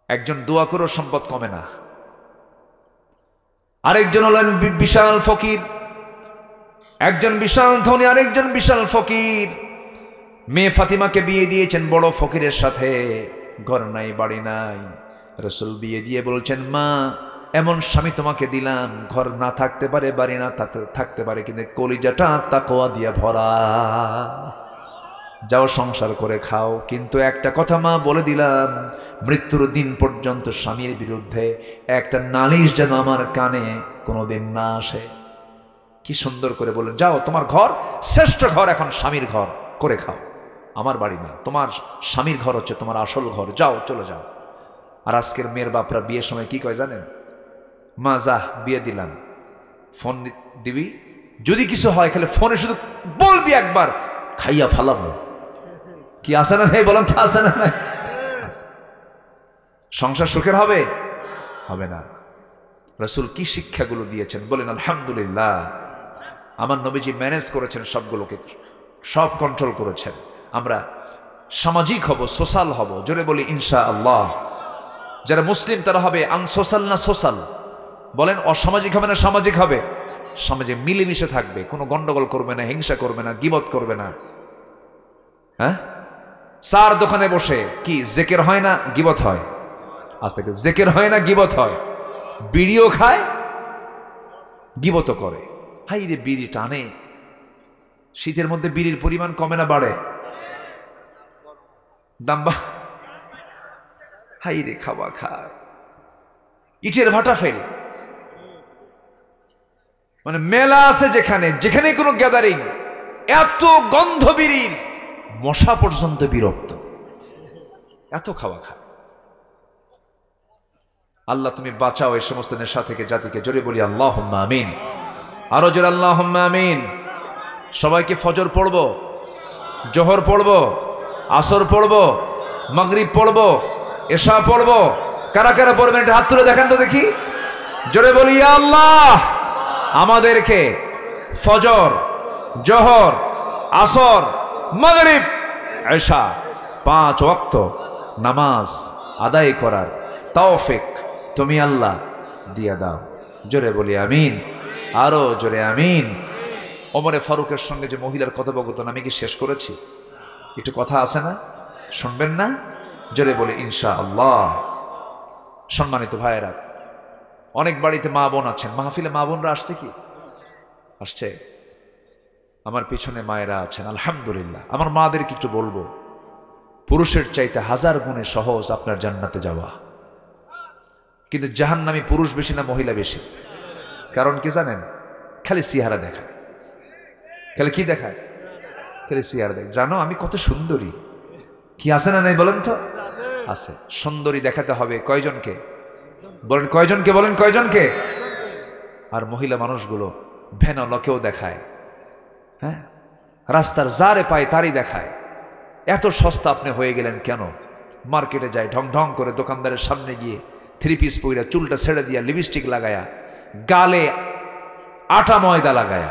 একজন দোয়া করেও সম্পদ কমে না। আরেকজন হলেন বিশাল ফকির, একজন বিশাল ধনী, আরেকজন বিশাল ফকির। মেয়ে ফাতিমাকে বিয়ে দিয়েছেন বড় ফকিরের সাথে, ঘর নাই বাড়ি নাই। রাসূল বিয়ে দিয়ে বলছেন, মা এমন স্বামী তোমাকে দিলাম, ঘর না থাকতে পারে, বাড়ি না থাকতে পারে, কিন্তু কলিজাটা তাকওয়া দিয়ে ভরা, যাও সংসার করে খাও। কিন্তু একটা কথা মা বলে দিলাম, মৃত্যুর দিন পর্যন্ত স্বামীর বিরুদ্ধে একটা নালিশ যেন আমার কানে কোনোদিন না আসে। কি সুন্দর করে বললেন, যাও তোমার ঘর শ্রেষ্ঠ ঘর, এখন স্বামীর ঘর করে খাও, আমার বাড়ি না, তোমার স্বামীর ঘর হচ্ছে তোমার আসল ঘর, যাও চলে যাও। আর আজকের মেয়ের বাপরা বিয়ের সময় কি কয় জানেন? মা যা বিয়ে দিলাম, ফোন দিবি, যদি কিছু হয় খালি ফোনে শুধু বলবি একবার, খাইয়া ফালাবো। কি আছে না ভাই বলেন তো, আছে না ভাই? সংসার সুখের হবে? হবে না। রাসূল কি শিক্ষাগুলো দিয়েছেন বলেন আলহামদুলিল্লাহ। আমার নবীজি ম্যানেজ করেছেন সবগুলোকে, সব কন্ট্রোল করেছেন। আমরা সামাজিক হব, সোশ্যাল হব, জোরে বলি ইনশাআল্লাহ। যারা মুসলিম তারা হবে আনসোশ্যাল না সোশ্যাল? বলেন, অসামাজিক হবে না সামাজিক হবে? সমাজে মিলেমিশে থাকবে, কোনো গন্ডগোল করবে না, হিংসা করবে না, গীবত করবে না। হ্যাঁ, চার দোকানে বসে কি জেকের হয় না গীবত হয়? আজ থেকে জেকের হয় না গীবত হয়? বিড়িও খায়, গীবত করে। হাই রে, বিড়ি টানে, শীতের মধ্যে বিড়ির পরিমাণ কমে না বাড়ে? দাম হাই রে, খাওয়া খায়, ইটের ভাটা ফেল। মানে মেলা আছে যেখানে, যেখানে কোনো গ্যাদারিং, এত গন্ধ বিড়ির, মশা পর্যন্ত বিরক্ত, এত খাওয়া খায়। আল্লাহ তুমি বাঁচাও এই সমস্ত নেশা থেকে জাতিকে, জোরে বলি আল্লাহুম্মা আমিন। আরো জোরে আল্লাহুম্মা আমিন। সবাইকে ফজর পড়ব, জোহর পড়ব, আসর পড়ব, মাগরিব পড়ব, এশা পড়ব। কারা কারা পড়বেন এটা হাত তুলে দেখান তো দেখি, জোরে বলি ইয়া আল্লাহ আমাদেরকে ফজর, জোহর, আসর, মাগরিব, এশা 5 ওয়াক্ত নামাজ আদায় করার তৌফিক তুমি আল্লাহ দিয়া দাও। জোরে বলি আমিন, আরো জোরে আমিন। ওমরে ফারুকের সঙ্গে যে মহিলার কথোপকথন আমি কি শেষ করেছি? একটু কথা আছে না, শুনবেন না? জোরে বলি ইনশাআল্লাহ। সম্মানিত ভাইয়েরা, অনেক বাড়িতে মা বোন আছেন, মাহফিলে মা বোনরা আসছে কি? আসছে। আমার পিছনে মায়েরা আছেন, আলহামদুলিল্লাহ। আমার মাদেরকে একটু বলবো, পুরুষের চাইতে 1000 গুণে সহজ আপনার জান্নাতে যাওয়া। কিন্তু জাহান্নামী পুরুষ বেশি না মহিলা বেশি? কারণ কি জানেন? খালি চেহারা দেখায়। খালি কি দেখায়? খালি চেহারা দেখ। জানো আমি কত সুন্দরী, কি আছে না নাই বলেন তো? আছে। সুন্দরী দেখাতে হবে কয়জনকে? বলেন কয়জনকে, বলেন কয়জনকে? আর মহিলা মানুষগুলো ভেনলকেও দেখায়, হ্যাঁ, রাস্তার যারে পায় তারই দেখায়। এত সস্তা আপনি হয়ে গেলেন কেন? মার্কেটে যায় ঢং ঢং করে, দোকানদারের সামনে গিয়ে 3 পিস পইরা, চুলটা ছেড়ে দিয়া, লিপস্টিক লাগায়া, গালে আটা ময়দা লাগায়া,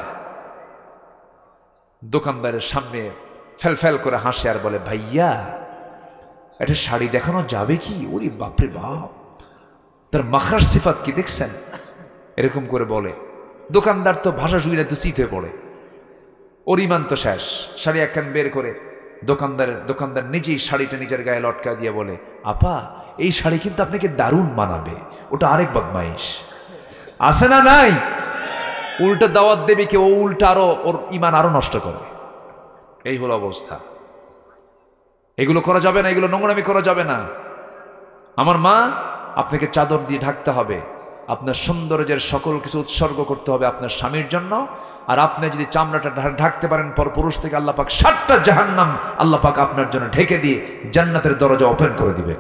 দোকানদারের সামনে ফেল ফেল করে হাসে আর বলে, ভাইয়া একটা শাড়ি দেখানো যাবে কি? ওরে বাপরে বাপ, তার মাখার সিফাত কি দেখছেন? এরকম করে বলে। দোকানদার তো ভাষা শুনে তো চিত হয়ে পড়ে, ওর ইমান তো শেষ। শাড়ি একখান বের করে দোকানদার নিজেই শাড়িটা নিজের গায়ে লটকা দিয়ে বলে, আপা এই শাড়ি কিন্তু আপনাকে দারুণ মানাবে। ওটা আরেক বদমাইশ আছে না নাই? উল্টা দাওয়াত দেবে কি, ও উল্টা আরো ওর ইমান আরো নষ্ট করে। এই হলো অবস্থা। এগুলো করা যাবে না, এগুলো নোংরামি করা যাবে না। আমার মা, আপনাকে চাদর দিয়ে ঢাকতে হবে, আপনার সৌন্দর্যের সকল কিছু উৎসর্গ করতে হবে আপনার স্বামীর জন্য। আর আপনি যদি চামড়াটা ঢাকতে পারেন, পর পুরুষ থেকে আল্লাহ পাক 7টা জাহান্নাম আল্লাহ পাক আপনার জন্য ঢেকে দিয়ে জান্নাতের দরজা ওপেন করে দিবে।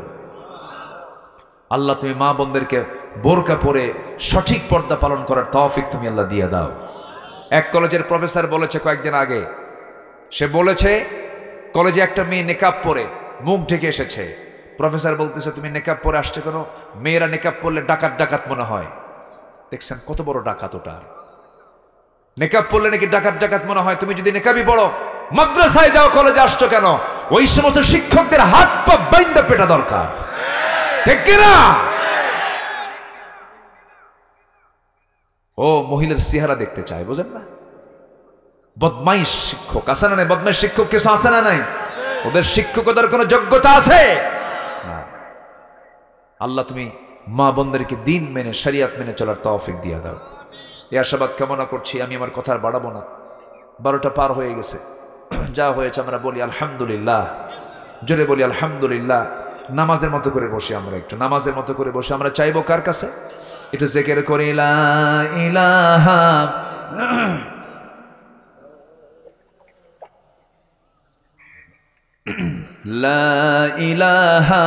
আল্লাহ তুমি মা বোনদেরকে বোরকা পরে সঠিক পর্দা পালন করার তৌফিক তুমি আল্লাহ দিয়ে দাও। এক কলেজের প্রফেসর বলেছে কয়েকদিন আগে, সে বলেছে কলেজে একটা মেয়ে নেকাব পরে মুখ ঢেকে এসেছে। প্রফেসর বলতেছে, তুমি নেকাব পরে আসছে কেন? মেয়েরা নেকাব পরলে ডাকাত ডাকাত মনে হয়। দেখছেন কত বড় ডাকাত ওটা। নেকাব পরলে নাকি ডাকাত ডাকাত মনে হয়। তুমি যদি নেকাবই পড়ো, মাদ্রাসায় যাও, কলেজে আসছো কেন? ওই সমস্ত শিক্ষকদের হাত পা বাইন্দা পেটা দরকার, ঠিক কিনা? ও মহিলার চেহারা দেখতে চায়, বোঝেন না? বদমাইশ শিক্ষক আছে না নাই? বদমাইশ শিক্ষক কিছু আছে না নাই? ওদের শিক্ষকতার কোনো যোগ্যতা আছে না। আল্লাহ তুমি মা বোনদেরকে দিন মেনে শরিয়ত মেনে চলার তৌফিক দিয়ে দাও। এই আশাবাদ কামনা করছি। আমি আমার কথা আর বাড়াবো না, 12টা পার হয়ে গেছে। যা হয়েছে আমরা বলি আলহামদুলিল্লাহ, জোরে বলি আলহামদুলিল্লাহ। নামাজের মতো করে বসে আমরা একটু নামাজের মতো করে বসে আমরা চাইবো কার কাছে? একটু জিকির করি, লা ইলাহা লা ইলাহা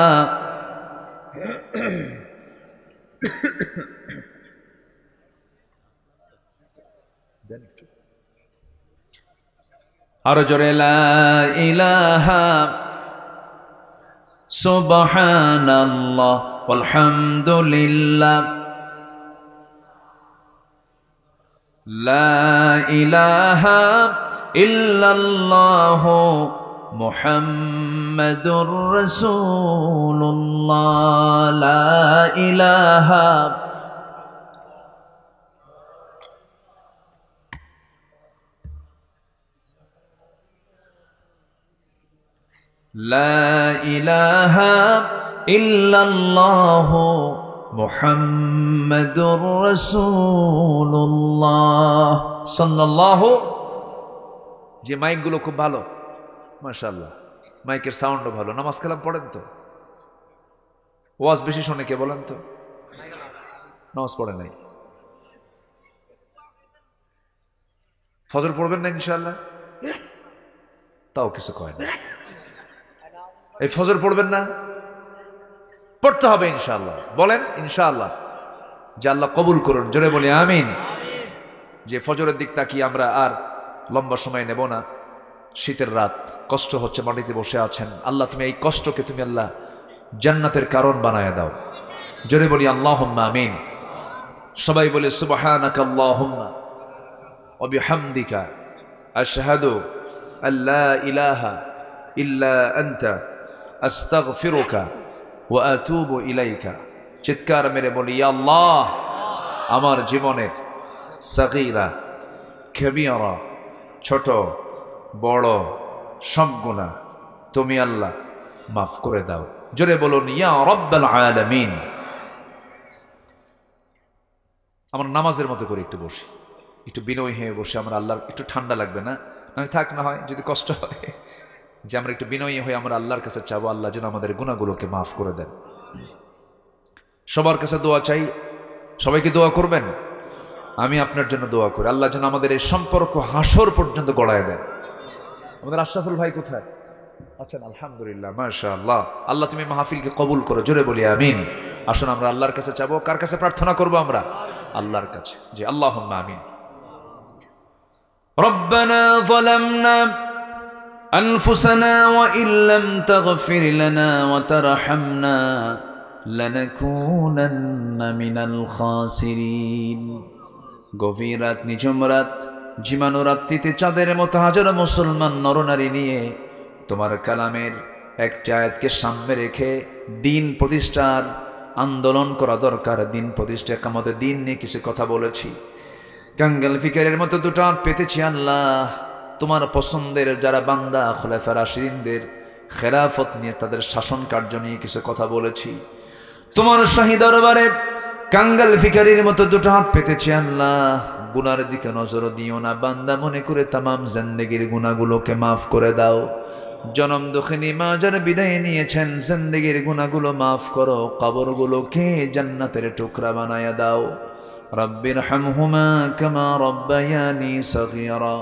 আরো জোরে, লা ইলাহা সুবহানাল্লাহ ওয়ালহামদুলিল্লাহ লা ইলাহা ইল্লাল্লাহ মুহাম্মাদুর রাসূলুল্লাহ লা ইলাহা লা ইলাহা ইল্লাল্লাহ মুহাম্মাদুর রাসূলুল্লাহ সাল্লাল্লাহু। যে মাইকগুলো খুব ভালো, মাশাআল্লাহ, মাইকের সাউন্ডও ভালো। নামাজ কালাম পড়েন তো? ওয়াজ বেশি শোনে কে বলেন তো? নামাজ পড়ে নাই। ফজর পড়বেন না ইনশাআল্লাহ? তাও কিছু কয় না। এই ফজর পড়বেন না? পড়তে হবে ইনশাআল্লাহ। বলেন ইনশাআল্লাহ, যে আল্লাহ কবুল করুন। জোরে বলি আমিন। যে ফজরের দিক তাকিয়ে আমরা আর লম্বা সময় নেব না। শীতের রাত, কষ্ট হচ্ছে, মাটিতে বসে আছেন। আল্লাহ তুমি এই কষ্টকে তুমি আল্লাহ জান্নাতের কারণ বানায় দাও। জোরে বলি আল্লাহুম্মা আমিন। সবাই বলে সুবহানাকা আল্লাহুম্মা ওয়া বিহামদিকা আশহাদু আল্লা ইলাহা ইল্লা আনতা আস্তাগফিরুকা ওয়া আতুবু ইলাইকা। চিৎকার মেরে বলি, ইয়া আল্লাহ, আমার জীবনের সাগীরা কবীরা, ছোট বড় সব গুনাহ তুমি আল্লাহ মাফ করে দাও। জোরে বলুন ইয়া রাব্বাল আলামিন। আমরা নামাজের মতো করে একটু বসি, একটু বিনয় হয়ে বসে আমরা আল্লাহর, একটু ঠান্ডা লাগবে না? থাক না হয় যদি কষ্ট হয়, যে আমরা একটু বিনয়ী হয়ে আমরা আল্লাহর কাছে চাবো, আল্লাহ যেন আমাদের গুনাহগুলোকে মাফ করে দেন। সবার কাছে দোয়া চাই। সবাইকে দোয়া করবেন। আমি আপনার জন্য দোয়া করি, আল্লাহ যেন আমাদের এই সম্পর্ক হাসর পর্যন্ত গড়ায় দেন। আমাদের আশরাফুল ভাই কোথায় আছেন? আলহামদুলিল্লাহ, মাশাআল্লাহ। আল্লাহ তুমি মাহফিলকে কবুল করো। জোরে বলি আমিন। আসুন আমরা আল্লাহর কাছে চাবো। কার কাছে প্রার্থনা করবো আমরা? আল্লাহর কাছে। জি, আল্লাহুম্মা আমিন। রব্বানা যালামনা আনফুসানা ওয়া ইল্লাম তাগফির লানা ওয়া তারহামনা লানাকুনান্না মিনাল খাসিরিন। গভীর রাত, নিঝুম রাত, জীবাণু রাত্রিতে চাঁদের মতো হাজারো মুসলমান নরনারী নিয়ে তোমার কালামের একটি আয়াতকে সামনে রেখে দিন প্রতিষ্ঠার আন্দোলন করা দরকার। দিন প্রতিষ্ঠা আমাদের দিন নিয়ে কিছু কথা বলেছি। কাঙ্গাল ফিকারের মতো দুটো হাত পেতেছি আল্লাহ, তোমার পছন্দের যারা বান্দা খোলাফায়ে রাশিদিনদের খেলাফত নিয়ে তাদের শাসন কার্য নিয়ে কিছু কথা বলেছি। তোমার শাহী দরবারে কাঙ্গাল ফিকারির মতো দুটো হাত পেতেছি আল্লাহ, গুনার দিকে নজর দিও না, বান্দা মনে করে তামাম জিন্দেগির গুনাহগুলোকে মাফ করে দাও। জনম দুঃখিনী মা যারা বিদায় নিয়েছেন, জিন্দেগির গুনাহগুলো মাফ করো, কবরগুলোকে জান্নাতের টুকরা বানায়া দাও। রব্বির হামহুমা কামা রব্বায়ানি সগীরা,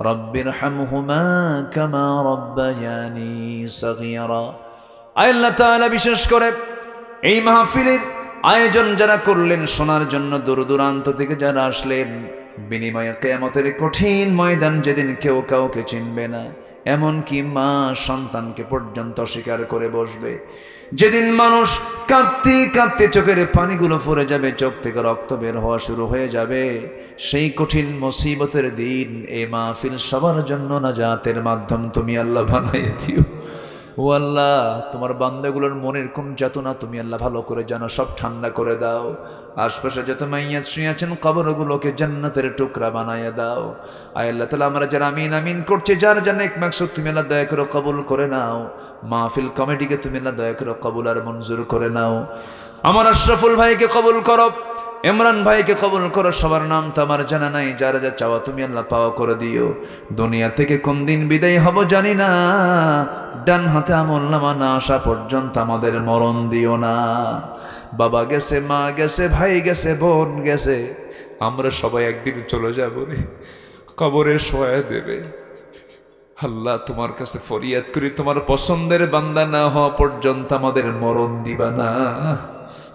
রব্বির হামহুমা কামা রব্বায়ানি সগীরা। আল্লাহ তাআলা বিশেষ করে এই মাহফিলের আয়োজন যারা করলেন, শোনার জন্য দূর দূরান্ত থেকে যারা আসলেন, বিনিময়ে কিয়ামতের কঠিন ময়দান যেদিন কেউ কাউকে চিনবে না, এমনকি মা সন্তানকে পর্যন্ত অস্বীকার করে বসবে, যেদিন মানুষ কাঁদতে কাঁদতে চোখের পানিগুলো পড়ে যাবে, চোখ থেকে রক্ত বের হওয়া শুরু হয়ে যাবে, সেই কঠিন মুসিবতের দিন এই মাহফিল সবার জন্য নাজাতের মাধ্যম তুমি আল্লাহ বানাইয়ে দিও। ও আল্লাহ, তোমার বান্দাগুলোর মনের কোন যাতনা তুমি আল্লাহ ভালো করে জানো, সব ঠান্ডা করে দাও। আশপাশে যত মাইয়াত শুয়ে আছেন কবরগুলোকে জান্নাতের টুকরা বানাইয়া দাও। আয় আল্লাহ তাআলা, আমরা যারা আমিন আমিন করছি, যার জন্য এক মাকসুদ তুমি আল্লাহ দয়া করে কবুল করে নাও। মাহফিল কমিটিকে তুমি আল্লাহ দয়া করে কবুল আর মঞ্জুর করে নাও। আমার আশরাফুল ভাইকে কবুল করো, ইমরান ভাইকে কবুল করো, সবার নাম তো আমার জানা নাই, যারা যা চাওয়া তুমি আল্লাহ পাওয়া করে দিও। দুনিয়া থেকে কোন দিন বিদায় হব জানি না, ডান হাতে আমল নামা না আসা পর্যন্ত আমাদের মরণ দিও না। বাবা গেছে, মা গেছে, ভাই গেছে, বোন গেছে, আমরা সবাই একদিন চলে যাব রে, কবরে শোয়া দেবে। আল্লাহ তোমার কাছে ফরিয়াদ করি, তোমার পছন্দের বান্দা না হওয়া পর্যন্ত আমাদের মরণ দিবা না।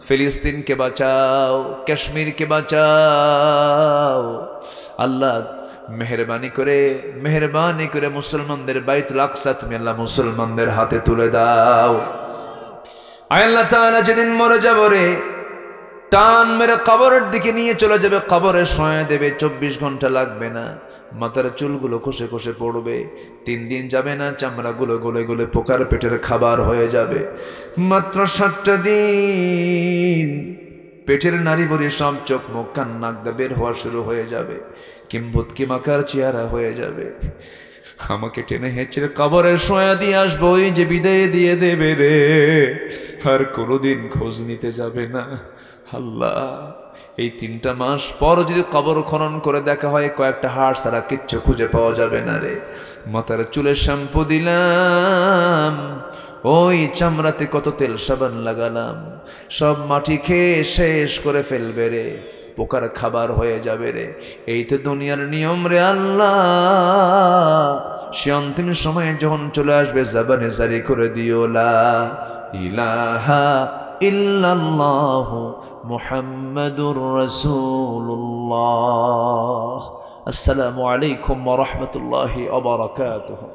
ফিলিস্তিনকে বাঁচাও, কাশ্মীরকে বাঁচাও আল্লাহ, মেহরবানি করে মুসলমানদের বাইতুল আকসা তুমি আল্লাহ মুসলমানদের হাতে তুলে দাও। আল্লাহ তাআলা যেদিন মরে যাব রে, টান মেরে কবরের দিকে নিয়ে চলে যাবে, কবরে শোয়া দেবে, 24 ঘন্টা লাগবে না, মাথার চুলগুলো খসে খসে পড়বে, 3 দিন যাবে না, চামড়াগুলো গলে গলে পোকার পেটের খাবার হয়ে যাবে। মাত্র 7টা দিন পেটের নারী বলি সব চোখ মুখ কান নাক দিয়ে বের হওয়া শুরু হয়ে যাবে, কিম্ভূতকি মাকার চেহারা হয়ে যাবে। আমাকে টেনে হেঁচড়ে কবরে শোয়া দিয়ে আসবো, ওই যে বিদায় দিয়ে দেবে রে, আর কোনোদিন খোঁজ নিতে যাবে না। আল্লাহ, এই 3টা মাস পর যদি কবর খনন করে দেখা হয়, কয়েকটা হাড় ছাড়া কিচ্ছু খুঁজে পাওয়া যাবে না রে। মাথার চুলে শ্যাম্পু দিলাম, ওই চামড়াতে কত তেল সাবান লাগালাম, সব মাটি খেয়ে শেষ করে ফেলবে রে, পোকার খাবার হয়ে যাবে রে। এই তো দুনিয়ার নিয়ম রে আল্লাহ, সে অন্তিম সময়ে যখন চলে আসবে, জবানে জারি করে দিও লা ইলাহা ইল্লাল্লাহু মুহাম্মাদুর রাসূলুল্লাহ। আসসালামু আলাইকুম ওয়া রাহমাতুল্লাহি ওয়া বারাকাতুহু।